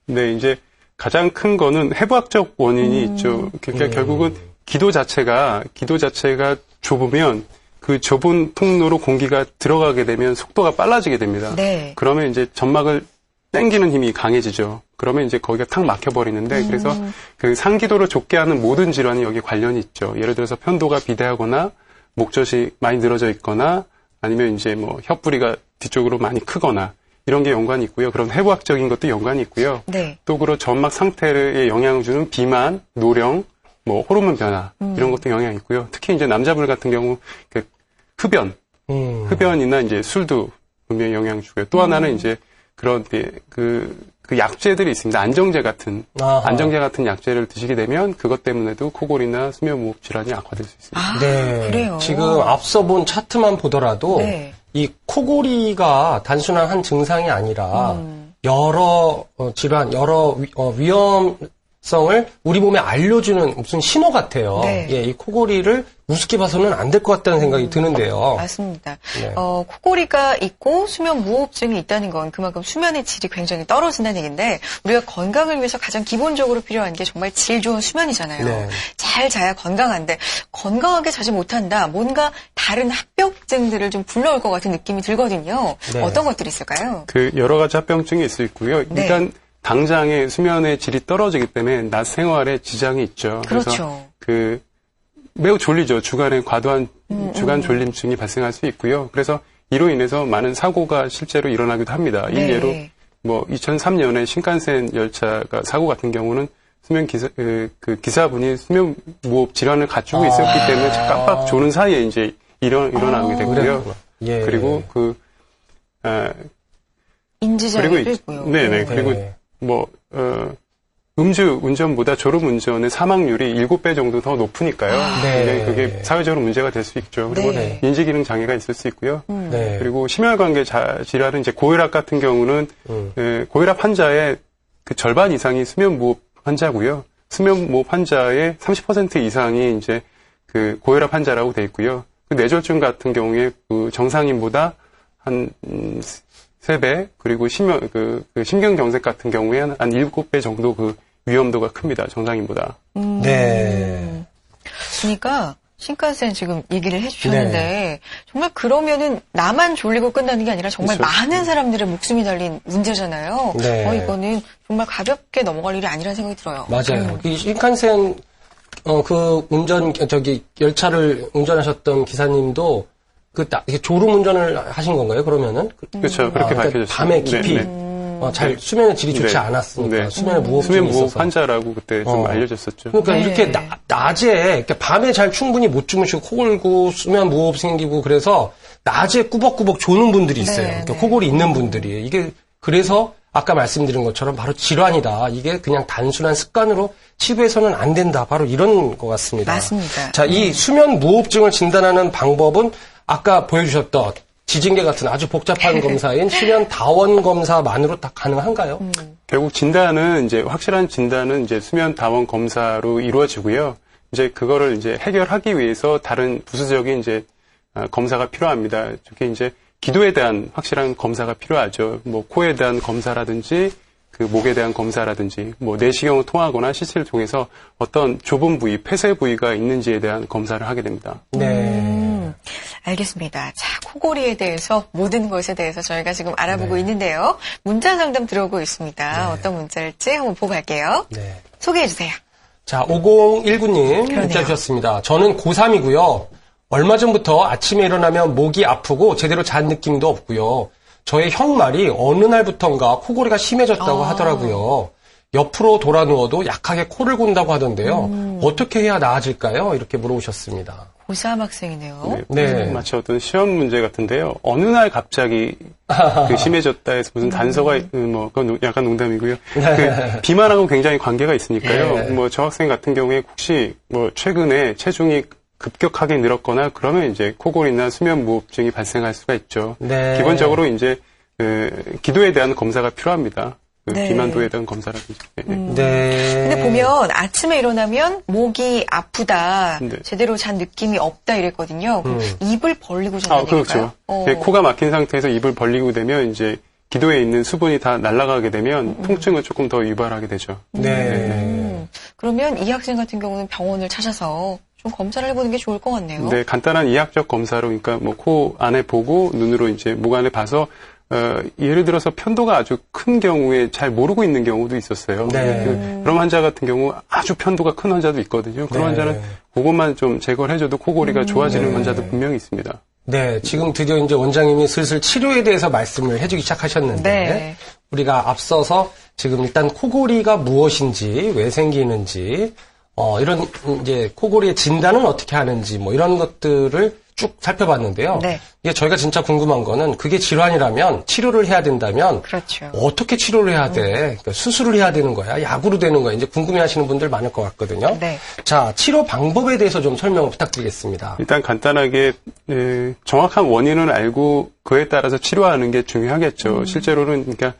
네, 이제 가장 큰 거는 해부학적 원인이 있죠. 그러니까 결국은 기도 자체가 좁으면 그 좁은 통로로 공기가 들어가게 되면 속도가 빨라지게 됩니다. 네. 그러면 이제 점막을 당기는 힘이 강해지죠. 그러면 이제 거기가 탁 막혀버리는데 그래서 그 상기도를 좁게 하는 모든 질환이 여기 관련이 있죠. 예를 들어서 편도가 비대하거나 목젖이 많이 늘어져 있거나 아니면 이제 뭐 혀뿌리가 뒤쪽으로 많이 크거나 이런 게 연관이 있고요. 그런 해부학적인 것도 연관이 있고요. 네. 또 그런 점막 상태에 영향을 주는 비만, 노령, 뭐 호르몬 변화 이런 것도 영향이 있고요. 특히 이제 남자분 같은 경우 그 흡연이나 이제 술도 분명히 영향을 주고요. 또 하나는 이제 그런 그 약제들이 있습니다. 안정제 같은 약제를 드시게 되면 그것 때문에도 코골이나 수면무호흡 질환이 악화될 수 있습니다. 아, 네. 그래요. 지금 앞서 본 차트만 보더라도 네. 이 코골이가 단순한 한 증상이 아니라 여러 질환, 여러 위험성을 우리 몸에 알려주는 무슨 신호 같아요. 네. 예, 이 코골이를 우습게 봐서는 안 될 것 같다는 생각이 드는데요. 맞습니다. 네. 코골이가 있고 수면 무호흡증이 있다는 건 그만큼 수면의 질이 굉장히 떨어진다는 얘기인데 우리가 건강을 위해서 가장 기본적으로 필요한 게 정말 질 좋은 수면이잖아요. 네. 잘 자야 건강한데 건강하게 자지 못한다. 뭔가 다른 합병증들을 좀 불러올 것 같은 느낌이 들거든요. 네. 어떤 것들이 있을까요? 그 여러 가지 합병증이 있을 수 있고요. 네. 일단 당장의 수면의 질이 떨어지기 때문에 낮 생활에 지장이 있죠. 그렇죠. 그래서 매우 졸리죠. 주간에 과도한 주간 졸림증이 발생할 수 있고요. 그래서 이로 인해서 많은 사고가 실제로 일어나기도 합니다. 네. 일례로 뭐 2003년에 신칸센 열차가 사고 같은 경우는 수면 기사분이 수면 무호흡 질환을 갖추고 있었기 때문에 깜빡 조는 사이에 이제 일어나게 됐고요. 예. 그리고 인지장애도 있고요. 네네. 그리고 음주 운전보다 졸음 운전의 사망률이 7배 정도 더 높으니까요. 네. 그게 사회적으로 문제가 될 수 있죠. 그리고 네. 인지기능 장애가 있을 수 있고요. 네. 그리고 심혈관계 질환은 이제 고혈압 같은 경우는 고혈압 환자의 그 절반 이상이 수면무호흡 환자고요. 수면무호흡 환자의 30% 이상이 이제 그 고혈압 환자라고 돼 있고요. 그 뇌졸중 같은 경우에 그 정상인보다 한 3배, 그리고 심경경색 같은 경우에는 한 7배 정도 그 위험도가 큽니다. 정상인보다. 네. 그러니까 신칸센 지금 얘기를 해주셨는데 네. 정말 그러면은 나만 졸리고 끝나는 게 아니라 정말 그렇죠. 많은 사람들의 목숨이 달린 문제잖아요. 네. 이거는 정말 가볍게 넘어갈 일이 아니라는 생각이 들어요. 맞아요. 이 신칸센 열차를 운전하셨던 기사님도 졸음 운전을 하신 건가요? 그러면은 그렇죠. 그렇게 밝혀졌어요. 밤에 깊이 잘 수면의 질이 좋지 네. 않았으니까 네. 수면의 무호흡증이 수면 무호흡 있어서. 환자라고 그때 좀 알려졌었죠. 그러니까 네. 이렇게 낮에 그러니까 밤에 잘 충분히 못 주무시고 코 골고 수면 무호흡 생기고 그래서 낮에 꾸벅꾸벅 조는 분들이 있어요. 네, 그러니까 네. 코골이 있는 분들이 이게 그래서 아까 말씀드린 것처럼 바로 질환이다. 이게 그냥 단순한 습관으로 치부해서는 안 된다. 바로 이런 것 같습니다. 맞습니다. 자, 이 수면 무호흡증을 진단하는 방법은 아까 보여주셨던 지진계 같은 아주 복잡한 검사인 수면 다원 검사만으로 다 가능한가요? 결국 확실한 진단은 이제 수면 다원 검사로 이루어지고요. 이제 그거를 이제 해결하기 위해서 다른 부수적인 이제 검사가 필요합니다. 특히 이제 기도에 대한 확실한 검사가 필요하죠. 뭐 코에 대한 검사라든지 그 목에 대한 검사라든지 뭐 내시경을 통하거나 시술을 통해서 어떤 좁은 부위, 폐쇄 부위가 있는지에 대한 검사를 하게 됩니다. 네. 알겠습니다. 자, 코골이에 대해서 모든 것에 대해서 저희가 지금 알아보고 있는데요. 문자 상담 들어오고 있습니다. 어떤 문자일지 한번 보고 갈게요. 네. 소개해 주세요. 자, 5019님 그러네요. 문자 주셨습니다. 저는 고3이고요. 얼마 전부터 아침에 일어나면 목이 아프고 제대로 잔 느낌도 없고요. 저의 형 말이 어느 날부턴가 코골이가 심해졌다고 하더라고요. 옆으로 돌아 누워도 약하게 코를 곤다고 하던데요. 어떻게 해야 나아질까요? 이렇게 물어보셨습니다. 고3 학생이네요. 네. 마치 어떤 시험 문제 같은데요. 어느 날 갑자기 심해졌다 해서 무슨 단서가 그건 약간 농담이고요. 그 비만하고 굉장히 관계가 있으니까요. 네. 뭐 저 학생 같은 경우에 혹시 뭐 최근에 체중이 급격하게 늘었거나 그러면 이제 코골이나 수면 무호흡증이 발생할 수가 있죠. 네. 기본적으로 이제 기도에 대한 검사가 필요합니다. 네. 비만도에 대한 검사라든지. 네. 근데 보면 아침에 일어나면 목이 아프다, 네. 제대로 잔 느낌이 없다 이랬거든요. 그럼 입을 벌리고 잔다는 그렇죠. 얘기일까요? 네, 코가 막힌 상태에서 입을 벌리고 되면 이제 기도에 있는 수분이 다 날아가게 되면 통증을 조금 더 유발하게 되죠. 네. 그러면 이 학생 같은 경우는 병원을 찾아서 좀 검사를 해보는 게 좋을 것 같네요. 네, 간단한 이학적 검사로, 그러니까 뭐 코 안에 보고 눈으로 이제 목 안에 봐서 예를 들어서 편도가 아주 큰 경우에 잘 모르고 있는 경우도 있었어요. 네. 그런 환자 같은 경우 아주 편도가 큰 환자도 있거든요. 그런 환자는 그것만 좀 제거를 해줘도 코골이가 좋아지는 환자도 분명히 있습니다. 네, 지금 드디어 이제 원장님이 슬슬 치료에 대해서 말씀을 해주기 시작하셨는데, 네. 우리가 앞서서 지금 일단 코골이가 무엇인지, 왜 생기는지, 이런 이제 코골이의 진단은 어떻게 하는지, 뭐 이런 것들을 쭉 살펴봤는데요. 네. 이게 저희가 진짜 궁금한 거는 그게 질환이라면 치료를 해야 된다면 그렇죠. 어떻게 치료를 해야 돼? 그러니까 수술을 해야 되는 거야? 약으로 되는 거야? 이제 궁금해하시는 분들 많을 것 같거든요. 네. 자, 치료 방법에 대해서 좀 설명 부탁드리겠습니다. 일단 간단하게 정확한 원인을 알고 그에 따라서 치료하는 게 중요하겠죠. 실제로는 그러니까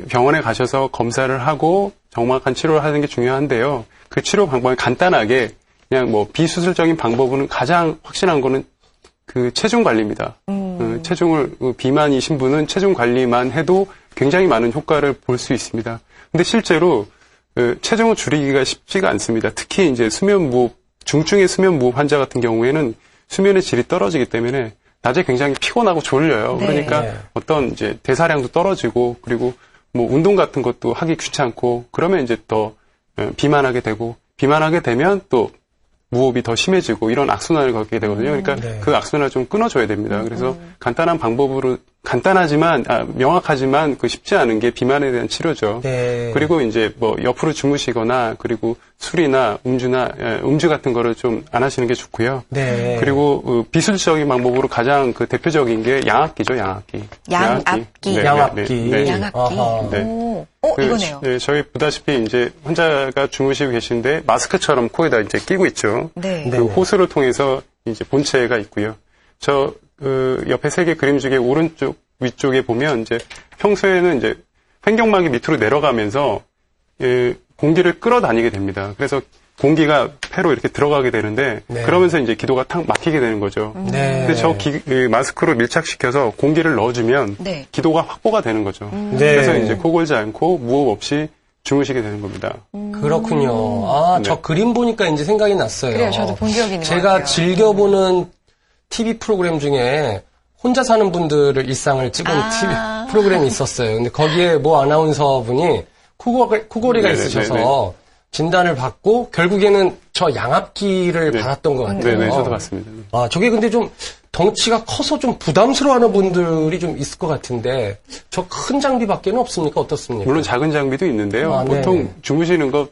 병원에 가셔서 검사를 하고 정확한 치료를 하는 게 중요한데요. 그 치료 방법이 간단하게 그냥 뭐 비수술적인 방법은 가장 확실한 거는 그 체중 관리입니다. 체중을 비만이신 분은 체중 관리만 해도 굉장히 많은 효과를 볼 수 있습니다. 근데 실제로 체중을 줄이기가 쉽지가 않습니다. 특히 이제 수면무호흡, 중증의 수면무호흡 환자 같은 경우에는 수면의 질이 떨어지기 때문에 낮에 굉장히 피곤하고 졸려요. 네. 그러니까 네. 어떤 이제 대사량도 떨어지고 그리고 뭐 운동 같은 것도 하기 귀찮고 그러면 이제 더 비만하게 되고 비만하게 되면 또 무호흡이 더 심해지고 이런 악순환을 겪게 되거든요. 그러니까 네. 그 악순환을 좀 끊어줘야 됩니다. 그래서 간단한 방법으로 간단하지만 명확하지만 그 쉽지 않은 게 비만에 대한 치료죠. 네. 그리고 이제 뭐 옆으로 주무시거나 그리고 술이나 음주 같은 거를 좀 안 하시는 게 좋고요. 네. 그리고 비수술적인 방법으로 가장 그 대표적인 게 양압기죠, 양압기. 양압기. 네, 양압기. 네, 네. 양압기. 아하. 네. 이거네요. 네, 저희 보다시피 이제 환자가 주무시고 계신데 마스크처럼 코에다 이제 끼고 있죠. 네. 네. 그 호스를 통해서 이제 본체가 있고요. 저 옆에 세 개 그림 중에 오른쪽 위쪽에 보면 이제 평소에는 이제 횡격막이 밑으로 내려가면서 공기를 끌어다니게 됩니다. 그래서 공기가 폐로 이렇게 들어가게 되는데 네. 그러면서 이제 기도가 탁 막히게 되는 거죠. 네. 근데 저 마스크로 밀착시켜서 공기를 넣어주면 네. 기도가 확보가 되는 거죠. 네. 그래서 이제 코 골지 않고 무호흡 없이 주무시게 되는 겁니다. 그렇군요. 아, 네. 저 그림 보니까 이제 생각이 났어요. 그래요. 저도 본 기억이 있는 것 제가 같아요. 즐겨보는 TV 프로그램 중에 혼자 사는 분들을 일상을 찍은 TV 프로그램이 있었어요. 근데 거기에 모 아나운서 분이 코골이가 네네, 있으셔서 네네. 진단을 받고 결국에는 저 양압기를 네. 받았던 것 같아요. 네네, 저도 봤습니다. 아, 저게 근데 좀 덩치가 커서 좀 부담스러워하는 분들이 좀 있을 것 같은데 저 큰 장비밖에는 없습니까? 어떻습니까? 물론 작은 장비도 있는데요. 아, 보통 네네. 주무시는 거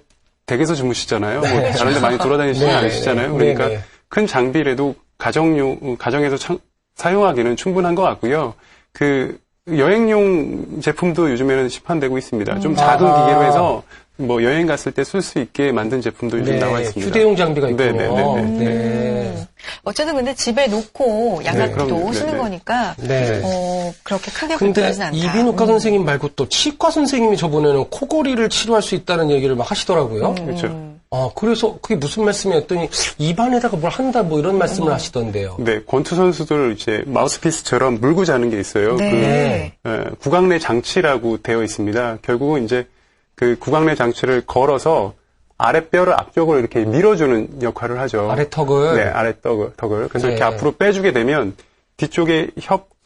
댁에서 주무시잖아요. 네. 뭐 다른 데 많이 돌아다니시지 네네. 않으시잖아요. 네네. 그러니까 큰 장비라도 가정에서 사용하기는 충분한 것 같고요. 그 여행용 제품도 요즘에는 시판되고 있습니다. 좀 작은 아하. 기계로 해서 뭐 여행 갔을 때 쓸 수 있게 만든 제품도 요즘 네, 나와 있습니다. 휴대용 장비가 있군요. 네네네. 네. 어쨌든 근데 집에 놓고 양압기도 그럼요. 쓰는 네네. 거니까 네. 그렇게 크게 근데 불편하진 않다. 이비인후과 선생님 말고 또 치과 선생님이 저번에는 코골이를 치료할 수 있다는 얘기를 막 하시더라고요. 그렇죠. 아, 그래서 그게 무슨 말씀이었더니 입안에다가 뭘 한다 뭐 이런 말씀을 하시던데요. 네, 권투 선수들 이제 마우스피스처럼 물고 자는 게 있어요. 네. 구강내 장치라고 되어 있습니다. 결국은 이제 그 구강내 장치를 걸어서 아랫뼈를 앞쪽으로 이렇게 밀어주는 역할을 하죠. 아래턱을. 네, 아랫턱을. 그래서 네. 이렇게 앞으로 빼주게 되면 뒤쪽에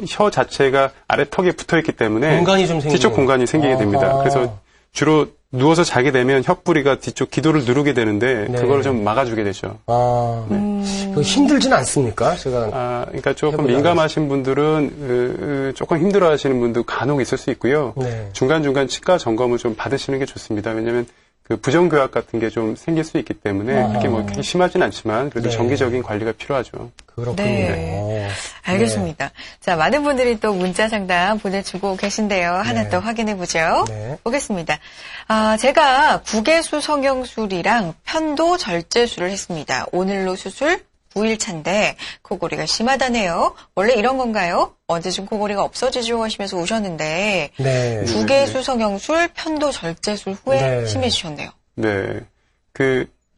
혀 자체가 아래턱에 붙어 있기 때문에 공간이 좀 생기는. 뒤쪽 공간이 생기게 됩니다. 아하. 그래서 주로 누워서 자게 되면 혀뿌리가 뒤쪽 기도를 누르게 되는데 네. 그걸 좀 막아주게 되죠. 아, 그거 힘들진 않습니까? 제가. 그러니까 조금 해보려고 민감하신 분들은 조금 힘들어하시는 분도 간혹 있을 수 있고요. 네. 중간중간 치과 점검을 좀 받으시는 게 좋습니다. 왜냐하면 그 부정교합 같은 게 좀 생길 수 있기 때문에 아하. 그렇게 뭐 그렇게 심하진 않지만 그래도 네. 정기적인 관리가 필요하죠. 그렇군요. 네. 알겠습니다. 자, 많은 분들이 또 문자 상담 보내주고 계신데요. 하나 네. 더 확인해 보죠. 네. 보겠습니다. 제가 국외수 성형술이랑 편도 절제술을 했습니다. 오늘로 수술 9일차인데 코골이가 심하다네요. 원래 이런 건가요? 언제쯤 코골이가 없어지죠 하시면서 오셨는데 네. 국외수 성형술, 편도 절제술 후에 네. 심해지셨네요. 네.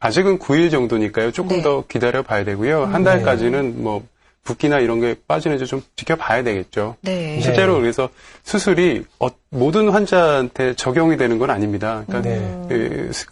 아직은 9일 정도니까요. 조금 네. 더 기다려 봐야 되고요. 한 달까지는 뭐 붓기나 이런 게 빠지는지 좀 지켜봐야 되겠죠. 네. 실제로 그래서 수술이 모든 환자한테 적용이 되는 건 아닙니다. 그러니까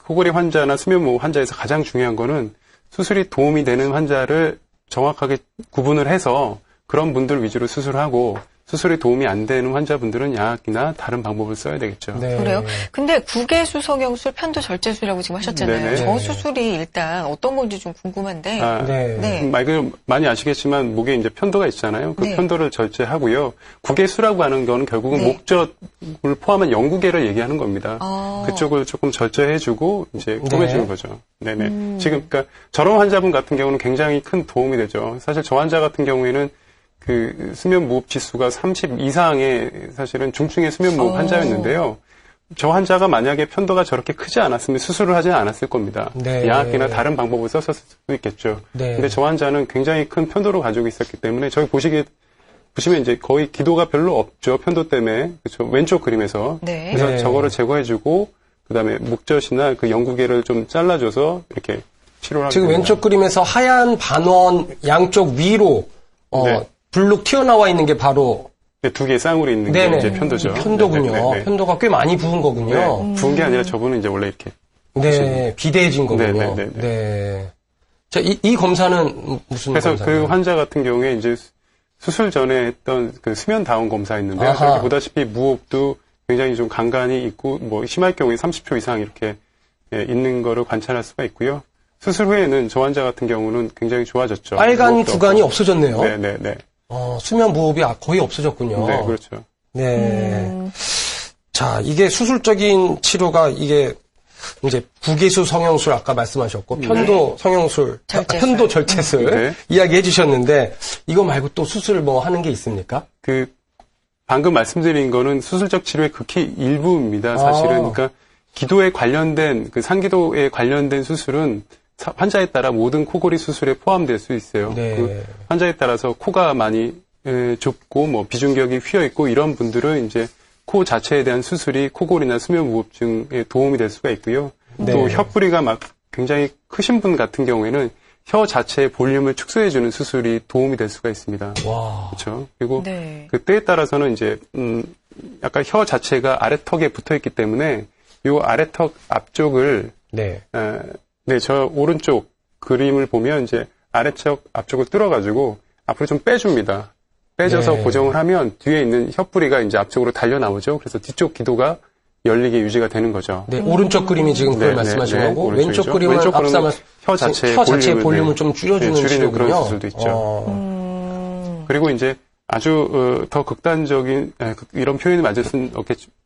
코골이 환자나 수면무호흡 환자에서 가장 중요한 거는 수술이 도움이 되는 환자를 정확하게 구분을 해서 그런 분들 위주로 수술하고 수술이 도움이 안 되는 환자분들은 약이나 다른 방법을 써야 되겠죠. 네. 그래요? 근데 국외수 성형술, 편도 절제술이라고 지금 하셨잖아요. 네네. 저 수술이 일단 어떤 건지 좀 궁금한데. 많이 아시겠지만 목에 이제 편도가 있잖아요. 그 네. 편도를 절제하고요. 국외수라고 하는 거는 결국은 목젖을 포함한 영구계를 얘기하는 겁니다. 그쪽을 조금 절제해주고 이제 꾸며주는 거죠. 네네. 지금 그러니까 저런 환자분 같은 경우는 굉장히 큰 도움이 되죠. 사실 저 환자 같은 경우에는 그 수면 무호흡 지수가 30 이상의 사실은 중증의 수면 무호흡 환자였는데요. 저 환자가 만약에 편도가 저렇게 크지 않았으면 수술을 하지는 않았을 겁니다. 네. 약이나 다른 방법을 썼을 수도 있겠죠. 네. 근데 저 환자는 굉장히 큰 편도를 가지고 있었기 때문에 저희 보시면 이제 거의 기도가 별로 없죠. 편도 때문에. 그렇죠. 왼쪽 그림에서. 네. 그래서 네. 저거를 제거해주고 그다음에 목젖이나 그 영구계를 좀 잘라줘서 이렇게 치료를 하게 지금 됩니다. 왼쪽 그림에서 하얀 반원 양쪽 위로 네. 블룩 튀어나와 있는 게 바로 두 개의 쌍으로 있는 게 이제 편도죠. 편도군요. 네네네. 편도가 꽤 많이 부은 거군요. 네. 부은 게 아니라 저분은 이제 원래 이렇게. 네, 비대해진 거군요. 네네네. 네. 자, 이 검사는 무슨 그래서 검사인가요? 그 환자 같은 경우에 이제 수술 전에 했던 그 수면 다운 검사였는데요. 아하. 그렇게 보다시피 무호흡도 굉장히 좀 간간이 있고 뭐 심할 경우에 30초 이상 이렇게 있는 거를 관찰할 수가 있고요. 수술 후에는 저 환자 같은 경우는 굉장히 좋아졌죠. 빨간 구간이 없어졌네요. 네네네. 수면 무호흡이 거의 없어졌군요. 네, 그렇죠. 네. 자, 이게 수술적인 치료가 이게 이제 국외수 성형술 아까 말씀하셨고 편도 성형술, 절제술. 편도 절제술 네. 이야기해 주셨는데 이거 말고 또 수술 뭐 하는 게 있습니까? 방금 말씀드린 거는 수술적 치료의 극히 일부입니다. 사실은 그러니까 기도에 관련된 그 상기도에 관련된 수술은 환자에 따라 모든 코골이 수술에 포함될 수 있어요. 네. 그 환자에 따라서 코가 많이 좁고 뭐 비중격이 휘어 있고 이런 분들은 이제 코 자체에 대한 수술이 코골이나 수면무호흡증에 도움이 될 수가 있고요. 네. 또 혀뿌리가 막 굉장히 크신 분 같은 경우에는 혀 자체의 볼륨을 축소해주는 수술이 도움이 될 수가 있습니다. 와. 그렇죠. 그리고 네. 그 때에 따라서는 이제 약간 혀 자체가 아래턱에 붙어 있기 때문에 요 아래턱 앞쪽을 네. 저 오른쪽 그림을 보면 이제 아래쪽 앞쪽을 뚫어가지고 앞으로 좀 빼줍니다. 빼줘서 네. 고정을 하면 뒤에 있는 혀뿌리가 이제 앞쪽으로 달려 나오죠. 그래서 뒤쪽 기도가 열리게 유지가 되는 거죠. 네, 오른쪽 그림이 지금 그걸 말씀하신 거고 왼쪽 그림은 왼쪽 앞서 혀 자체의 볼륨을 좀 줄여주는 줄이는 치료군요. 그런 수술도 있죠. 그리고 이제 아주 더 극단적인 이런 표현이 맞을지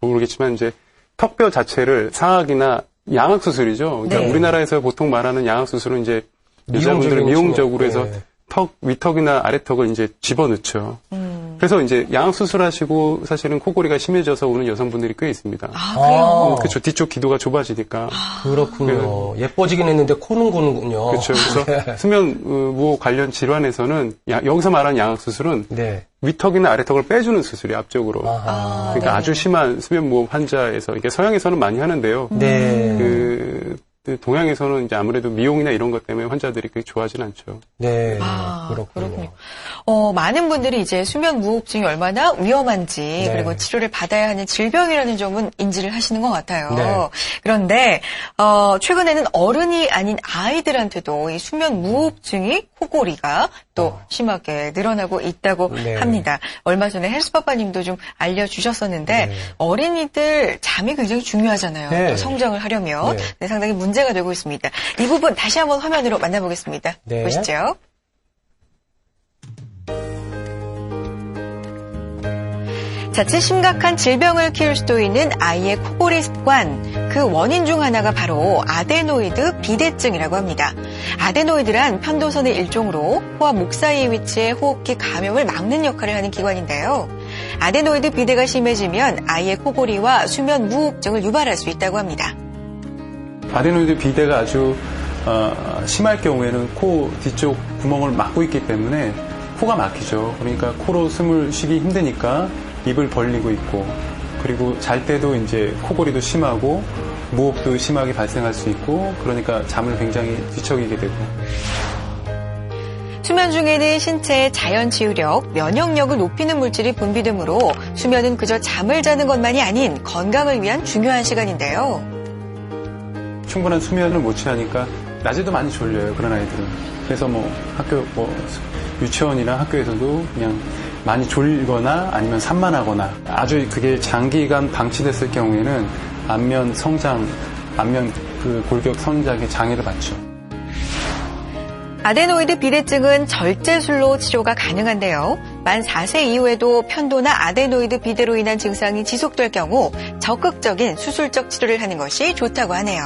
모르겠지만 이제 턱뼈 자체를 상악이나 양악 수술이죠. 그러니까 네. 우리나라에서 보통 말하는 양악 수술은 이제 여자분들은 미용적으로 해서 턱 위턱이나 아래턱을 이제 집어넣죠. 그래서 이제 양악 수술하시고 사실은 코골이가 심해져서 오는 여성분들이 꽤 있습니다. 아, 그래요? 그렇죠. 뒤쪽 기도가 좁아지니까. 그렇군요. 예뻐지긴 했는데 코는 고는군요. 그렇죠. 그래서 수면 무호흡 관련 질환에서는 여기서 말하는 양악 수술은 네. 위턱이나 아래턱을 빼주는 수술이 앞쪽으로. 그러니까 네네. 아주 심한 수면 무호흡 환자에서 이게 서양에서는 많이 하는데요. 네. 동양에서는 이제 아무래도 미용이나 이런 것 때문에 환자들이 그렇게 좋아하진 않죠. 네. 그렇군요. 많은 분들이 이제 수면 무호흡증이 얼마나 위험한지 네. 그리고 치료를 받아야 하는 질병이라는 점은 인지를 하시는 것 같아요. 네. 그런데 최근에는 어른이 아닌 아이들한테도 이 수면 무호흡증이 코골이가 또 심하게 늘어나고 있다고 네. 합니다. 얼마 전에 헬스파파님도 좀 알려주셨었는데 네. 어린이들 잠이 굉장히 중요하잖아요. 네. 또 성장을 하려면 네. 상당히 문제가 되고 있습니다. 이 부분 다시 한번 화면으로 만나보겠습니다. 네. 보시죠. 자칫 심각한 질병을 키울 수도 있는 아이의 코골이 습관, 그 원인 중 하나가 바로 아데노이드 비대증이라고 합니다. 아데노이드란 편도선의 일종으로 코와 목 사이에 위치해 호흡기 감염을 막는 역할을 하는 기관인데요. 아데노이드 비대가 심해지면 아이의 코골이와 수면 무호흡증을 유발할 수 있다고 합니다. 아데노이드 비대가 아주 심할 경우에는 코 뒤쪽 구멍을 막고 있기 때문에 코가 막히죠. 그러니까 코로 숨을 쉬기 힘드니까 입을 벌리고 있고, 그리고 잘 때도 이제 코골이도 심하고 무호흡도 심하게 발생할 수 있고, 그러니까 잠을 굉장히 뒤척이게 되고. 수면 중에는 신체의 자연 치유력, 면역력을 높이는 물질이 분비되므로 수면은 그저 잠을 자는 것만이 아닌 건강을 위한 중요한 시간인데요. 충분한 수면을 못 취하니까 낮에도 많이 졸려요, 그런 아이들은. 그래서 유치원이나 학교에서도 그냥 많이 졸거나 아니면 산만하거나 아주 그게 장기간 방치됐을 경우에는 안면 골격 성장에 장애를 받죠. 아데노이드 비대증은 절제술로 치료가 가능한데요. 만 4세 이후에도 편도나 아데노이드 비대로 인한 증상이 지속될 경우 적극적인 수술적 치료를 하는 것이 좋다고 하네요.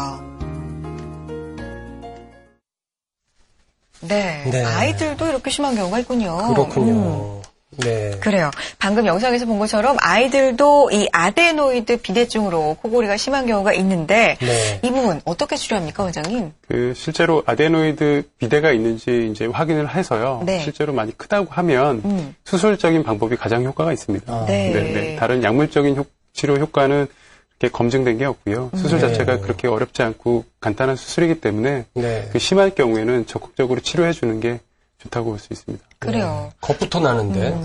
네, 아이들도 이렇게 심한 경우가 있군요. 그렇군요. 네. 그래요. 방금 영상에서 본 것처럼 아이들도 이 아데노이드 비대증으로 코골이가 심한 경우가 있는데 네. 이 부분 어떻게 치료합니까, 원장님? 실제로 아데노이드 비대가 있는지 이제 확인을 해서요. 네. 실제로 많이 크다고 하면 수술적인 방법이 가장 효과가 있습니다. 네. 다른 약물적인 치료 효과는 그렇게 검증된 게 없고요. 수술 자체가 그렇게 어렵지 않고 간단한 수술이기 때문에 그 심할 경우에는 적극적으로 치료해 주는 게 좋다고 볼 수 있습니다. 그래요. 겁부터 나는데.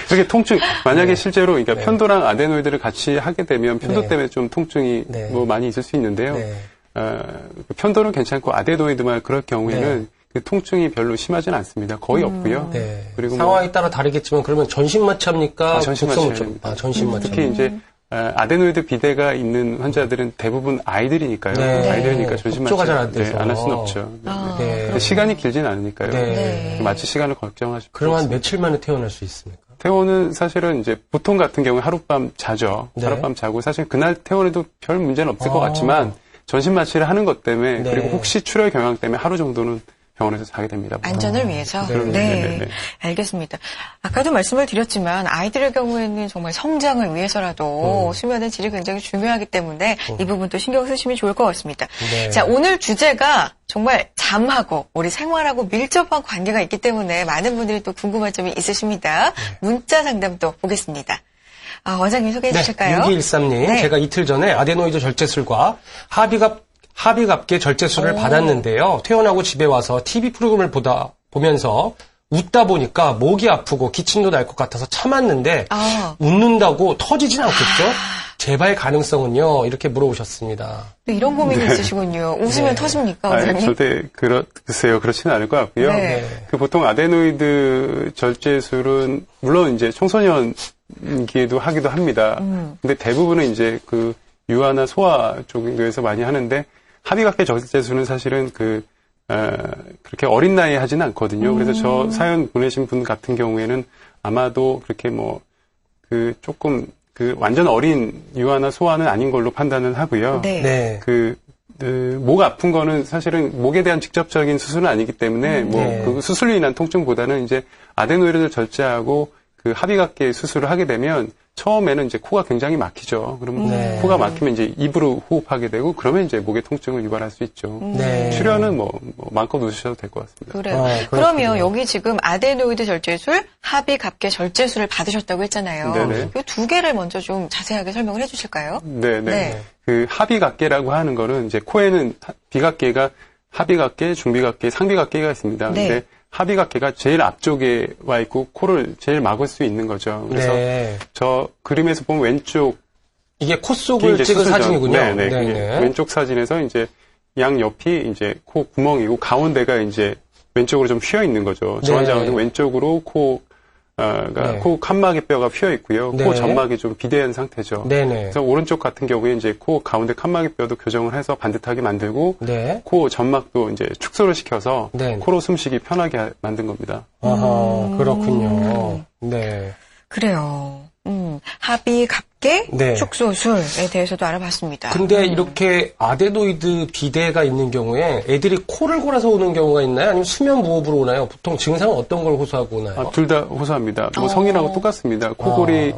그게 통증, 만약에 실제로, 그러니까 편도랑 아데노이드를 같이 하게 되면 편도 때문에 좀 통증이 많이 있을 수 있는데요. 편도는 괜찮고 아데노이드만 그럴 경우에는 그 통증이 별로 심하진 않습니다. 거의 없고요. 그리고 상황에 따라 다르겠지만 그러면 전신마취합니까? 전신마취입니다. 전신마취. 특히 이제 아데노이드 비대가 있는 환자들은 대부분 아이들이니까요. 아이들이니까 전신마취 안 할 수는 없죠. 근데 시간이 길진 않으니까요. 마취 시간을 걱정하시고. 그럼 한 며칠 만에 퇴원할 수 있습니까? 퇴원은 사실은 이제 보통 같은 경우에 하룻밤 자죠. 하룻밤 자고 사실 그날 퇴원해도 별 문제는 없을 것 같지만 전신마취를 하는 것 때문에 그리고 혹시 출혈 경향 때문에 하루 정도는 병원에서 자게 됩니다. 안전을 위해서? 네. 알겠습니다. 아까도 말씀을 드렸지만 아이들의 경우에는 정말 성장을 위해서라도 수면의 질이 굉장히 중요하기 때문에 이 부분도 신경 쓰시면 좋을 것 같습니다. 자, 오늘 주제가 정말 잠하고 우리 생활하고 밀접한 관계가 있기 때문에 많은 분들이 또 궁금한 점이 있으십니다. 문자 상담도 보겠습니다. 원장님 소개해 주실까요? 6213님, 제가 이틀 전에 아데노이드 절제술과 합의갑계 절제술을 받았는데요. 퇴원하고 집에 와서 TV 프로그램을 보면서 웃다 보니까 목이 아프고 기침도 날 것 같아서 참았는데 웃는다고 터지진 않겠죠? 재발 가능성은요? 이렇게 물어보셨습니다. 이런 고민이 있으시군요. 웃으면 터집니까, 원장님? 절대 글쎄요, 그렇지는 않을 것 같고요. 그 보통 아데노이드 절제술은 물론 이제 청소년기에도 하기도 합니다. 근데 대부분은 이제 그 유아나 소아 쪽에서 많이 하는데 합의각계 절제술은 사실은 그렇게 어린 나이에 하지는 않거든요. 그래서 저 사연 보내신 분 같은 경우에는 아마도 그렇게 조금 완전 어린 유아나 소아는 아닌 걸로 판단을 하고요. 목 아픈 거는 사실은 목에 대한 직접적인 수술은 아니기 때문에 그 수술로 인한 통증보다는 이제 아데노이드를 절제하고 그 합의각계 수술을 하게 되면 처음에는 이제 코가 굉장히 막히죠. 그럼 코가 막히면 이제 입으로 호흡하게 되고 그러면 이제 목의 통증을 유발할 수 있죠. 출혈은 마음껏 웃으셔도 될 것 같습니다. 그래요. 그러면 여기 지금 아데노이드 절제술, 합의갑계 절제술을 받으셨다고 했잖아요. 이 두 개를 먼저 좀 자세하게 설명을 해주실까요? 그 합의각계라고 하는 거는 이제 코에는 비각계가 합의각계, 중비각계, 상비각계가 있습니다. 근데 합의각계가 제일 앞쪽에 와 있고 코를 제일 막을 수 있는 거죠. 그래서 저 그림에서 보면 왼쪽 이게 코 속을 찍은 사진이군요. 왼쪽 사진에서 이제 양 옆이 이제 코 구멍이고 가운데가 이제 왼쪽으로 좀 휘어 있는 거죠. 저 환자는 왼쪽으로 코 칸막이 뼈가 휘어 있고요. 코 점막이 좀 비대한 상태죠. 그래서 오른쪽 같은 경우에 이제 코 가운데 칸막이 뼈도 교정을 해서 반듯하게 만들고 코 점막도 이제 축소를 시켜서 코로 숨쉬기 편하게 만든 겁니다. 그렇군요. 그래요. 합의갑계 축소술에 대해서도 알아봤습니다. 근데 이렇게 아데노이드 비대가 있는 경우에 애들이 코를 골아서 오는 경우가 있나요? 아니면 수면 무호흡으로 오나요? 보통 증상은 어떤 걸 호소하고 오나요? 둘 다 호소합니다. 성인하고 똑같습니다. 코골이를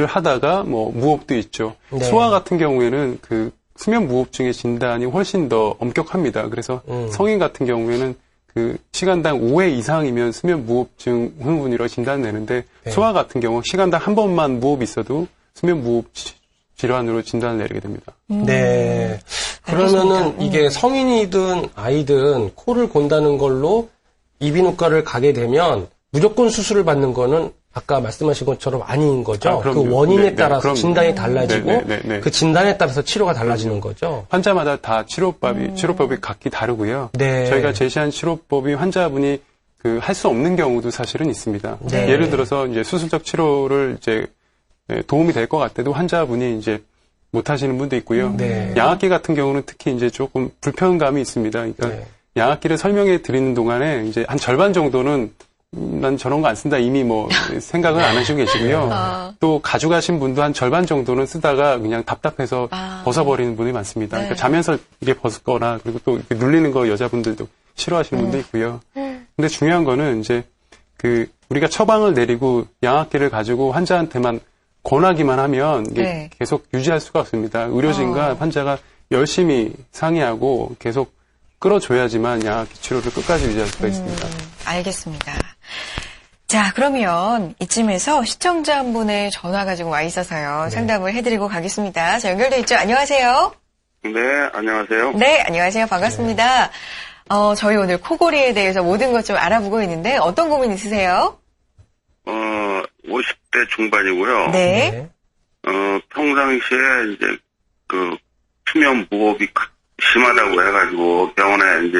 하다가 무호흡도 있죠. 소아 같은 경우에는 그 수면 무호흡증의 진단이 훨씬 더 엄격합니다. 그래서 성인 같은 경우에는 그 시간당 5회 이상이면 수면 무호흡증 흥분이라고 진단내는데 소아 같은 경우 시간당 한 번만 무호흡이 있어도 수면 무호흡 질환으로 진단을 내리게 됩니다. 그러면은 이게 성인이든 아이든 코를 곤다는 걸로 이비인후과를 가게 되면 무조건 수술을 받는 거는 아까 말씀하신 것처럼 아닌 거죠. 그 원인에 따라서 진단이 달라지고 그 진단에 따라서 치료가 달라지는 거죠. 환자마다 다 치료법이 각기 다르고요. 네. 저희가 제시한 치료법이 환자분이 할 수 없는 경우도 사실은 있습니다. 네. 예를 들어서 이제 수술적 치료를 이제 도움이 될 것 같아도 환자분이 이제 못 하시는 분도 있고요. 네. 양압기 같은 경우는 특히 이제 조금 불편감이 있습니다. 그러니까 네. 양압기를 설명해 드리는 동안에 이제 한 절반 정도는 난 저런 거 안 쓴다 이미 뭐 생각을 안 하시고 계시고요. 또 가져가신 분도 한 절반 정도는 쓰다가 그냥 답답해서 벗어버리는 분이 많습니다. 네. 그러니까 자면서 이게 벗거나 그리고 또 눌리는 거 여자분들도 싫어하시는 분도 있고요. 근데 중요한 거는 이제 우리가 처방을 내리고 양압기를 가지고 환자한테만 권하기만 하면 이게 네. 계속 유지할 수가 없습니다. 의료진과 환자가 열심히 상의하고 계속 끌어줘야지만 양압기 치료를 끝까지 유지할 수가 있습니다. 알겠습니다. 자, 그러면 이쯤에서 시청자 한 분의 전화가 지금 와 있어서요. 상담을 해드리고 가겠습니다. 자, 연결돼 있죠? 안녕하세요. 네, 안녕하세요. 네, 안녕하세요. 반갑습니다. 저희 오늘 코골이에 대해서 모든 것 좀 알아보고 있는데 어떤 고민 있으세요? 50대 중반이고요. 네. 평상시에 이제 수면 무호흡이 심하다고 해가지고 병원에 이제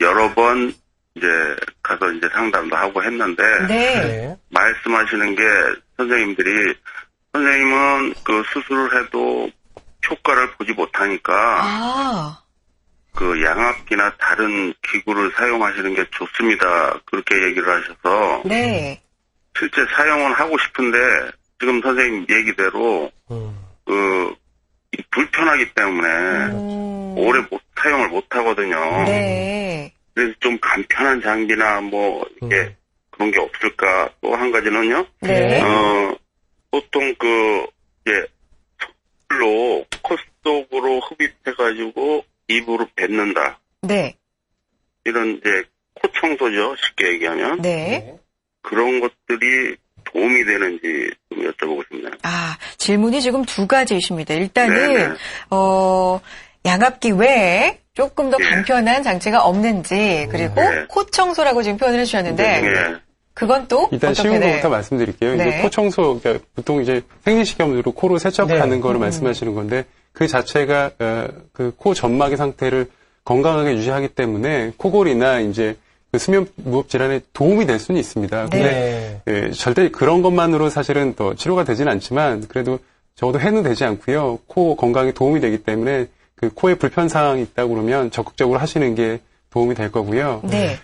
여러 번 이제 가서 이제 상담도 하고 했는데 네. 네. 말씀하시는 게 선생님은 수술을 해도 효과를 보지 못하니까 양압기나 다른 기구를 사용하시는 게 좋습니다. 그렇게 얘기를 하셔서 네. 실제 사용은 하고 싶은데 지금 선생님 얘기대로 불편하기 때문에 오래 사용을 못 하거든요. 네. 그래서 좀 간편한 장비나 이게 그런 게 없을까? 또 한 가지는요. 네. 보통 솔로 코 속으로 흡입해가지고 입으로 뱉는다. 네. 이런 이제 코 청소죠. 쉽게 얘기하면. 네. 그런 것들이 도움이 되는지 좀 여쭤보고 싶네요. 질문이 지금 두 가지이십니다. 일단은, 네네. 양압기 외에 조금 더 간편한 장치가 없는지, 그리고 네. 코 청소라고 지금 표현을 해주셨는데, 네. 그건 또 일단 어떻게 쉬운 거부터 말씀드릴게요. 네. 이제 코 청소, 그러니까 보통 이제 생리식염으로 코로 세척하는 네. 거를 말씀하시는 건데 그 자체가 코 점막의 상태를 건강하게 유지하기 때문에 코골이나 이제 수면 무호흡 질환에 도움이 될 수는 있습니다. 근데 절대 그런 것만으로 사실은 더 치료가 되지는 않지만 그래도 적어도 해는 되지 않고요. 코 건강에 도움이 되기 때문에 코에 불편 사항이 있다고 그러면 적극적으로 하시는 게 도움이 될 거고요. 네.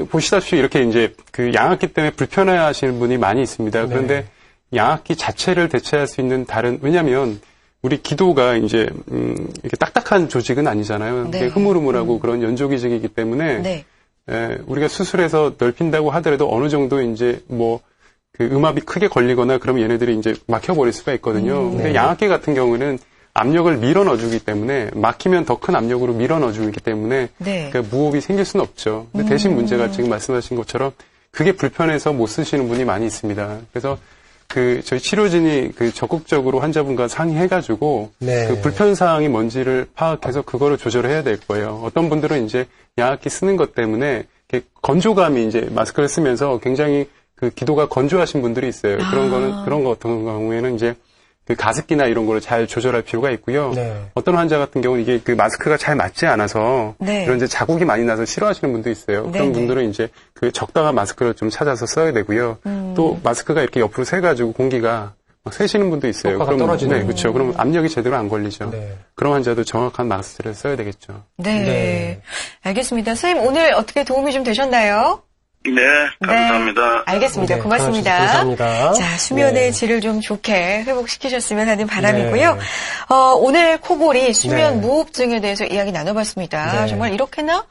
보시다시피 이렇게 이제 양압기 때문에 불편해 하시는 분이 많이 있습니다. 그런데 양압기 자체를 대체할 수 있는 왜냐면 우리 기도가 이제, 이렇게 딱딱한 조직은 아니잖아요. 네. 흐물흐물하고 그런 연조기직이기 때문에, 네. 우리가 수술해서 넓힌다고 하더라도 어느 정도 이제 음압이 크게 걸리거나 그러면 얘네들이 이제 막혀버릴 수가 있거든요. 근데 양압기 같은 경우는 압력을 밀어 넣어주기 때문에 막히면 더 큰 압력으로 밀어 넣어주기 때문에 네. 그러니까 무호흡이 생길 수는 없죠. 근데 대신 문제가 지금 말씀하신 것처럼 그게 불편해서 못 쓰시는 분이 많이 있습니다. 그래서 저희 치료진이 적극적으로 환자분과 상의해가지고 불편 사항이 뭔지를 파악해서 그거를 조절해야 될 거예요. 어떤 분들은 이제 양압기 쓰는 것 때문에 건조감이 이제 마스크를 쓰면서 굉장히 기도가 건조하신 분들이 있어요. 그런 거 같은 경우에는 이제 가습기나 이런 거를 잘 조절할 필요가 있고요. 어떤 환자 같은 경우는 이게 마스크가 잘 맞지 않아서 이런 이제 자국이 많이 나서 싫어하시는 분도 있어요. 그런 분들은 이제 적당한 마스크를 좀 찾아서 써야 되고요. 또 마스크가 이렇게 옆으로 새가지고 공기가 막 새시는 분도 있어요. 효과가 떨어지는. 네, 그렇죠. 그럼 압력이 제대로 안 걸리죠. 그런 환자도 정확한 마스크를 써야 되겠죠. 네. 알겠습니다. 선생님, 오늘 어떻게 도움이 좀 되셨나요? 네, 감사합니다. 네, 알겠습니다. 네, 고맙습니다. 감사합니다. 자, 수면의 질을 좀 좋게 회복시키셨으면 하는 바람이고요. 오늘 코골이 수면 무호흡증에 대해서 이야기 나눠봤습니다. 정말 이렇게나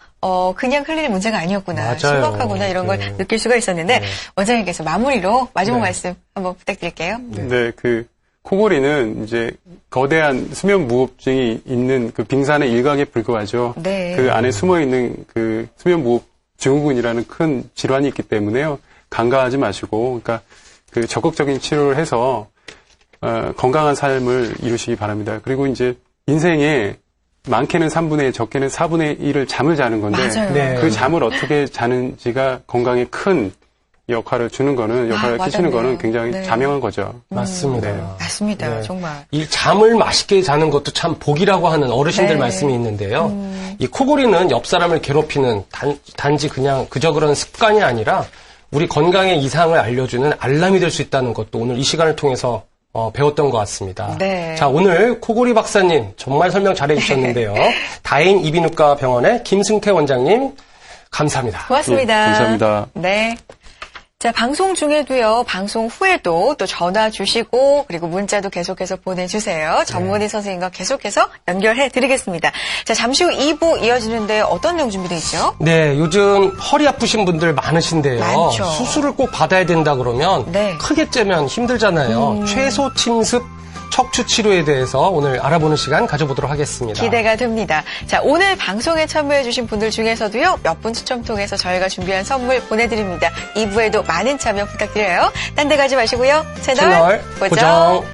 그냥 흘릴 문제가 아니었구나. 맞아요. 심각하구나 이런 걸 느낄 수가 있었는데 원장님께서 마무리로 마지막 말씀 한번 부탁드릴게요. 네, 코골이는 이제 거대한 수면 무호흡증이 있는 빙산의 일각에 불과하죠. 네. 그 안에 숨어 있는 수면 무호흡 증후군이라는 큰 질환이 있기 때문에요. 간과하지 마시고, 그러니까 적극적인 치료를 해서 건강한 삶을 이루시기 바랍니다. 그리고 이제 인생에 많게는 3분의 1, 적게는 4분의 1을 잠을 자는 건데 맞아요. 네. 그 잠을 어떻게 자는지가 건강에 큰 역할을 주는 거는 역할을 끼치는 맞았네요. 거는 굉장히 네. 자명한 거죠. 맞습니다. 네. 맞습니다. 네. 정말. 이 잠을 맛있게 자는 것도 참 복이라고 하는 어르신들 네. 말씀이 있는데요. 이 코골이는 옆 사람을 괴롭히는 단지 그저 그런 습관이 아니라 우리 건강에 이상을 알려주는 알람이 될 수 있다는 것도 오늘 이 시간을 통해서 배웠던 것 같습니다. 네. 자, 오늘 코골이 박사님 정말 설명 잘해 주셨는데요. 다인 이비인후과 병원의 김승태 원장님 감사합니다. 고맙습니다. 네, 감사합니다. 네. 자, 방송 중에도요, 방송 후에도 또 전화 주시고, 그리고 문자도 계속해서 보내주세요. 전문의 선생님과 계속해서 연결해 드리겠습니다. 자, 잠시 후 2부 이어지는데 어떤 내용 준비되어 있죠? 네, 요즘 허리 아프신 분들 많으신데요. 많죠. 수술을 꼭 받아야 된다 그러면 네. 크게 째면 힘들잖아요. 최소 침습 척추 치료에 대해서 오늘 알아보는 시간 가져보도록 하겠습니다. 기대가 됩니다. 자, 오늘 방송에 참여해주신 분들 중에서도요, 몇 분 추첨 통해서 저희가 준비한 선물 보내드립니다. 2부에도 많은 참여 부탁드려요. 딴 데 가지 마시고요. 채널 고정.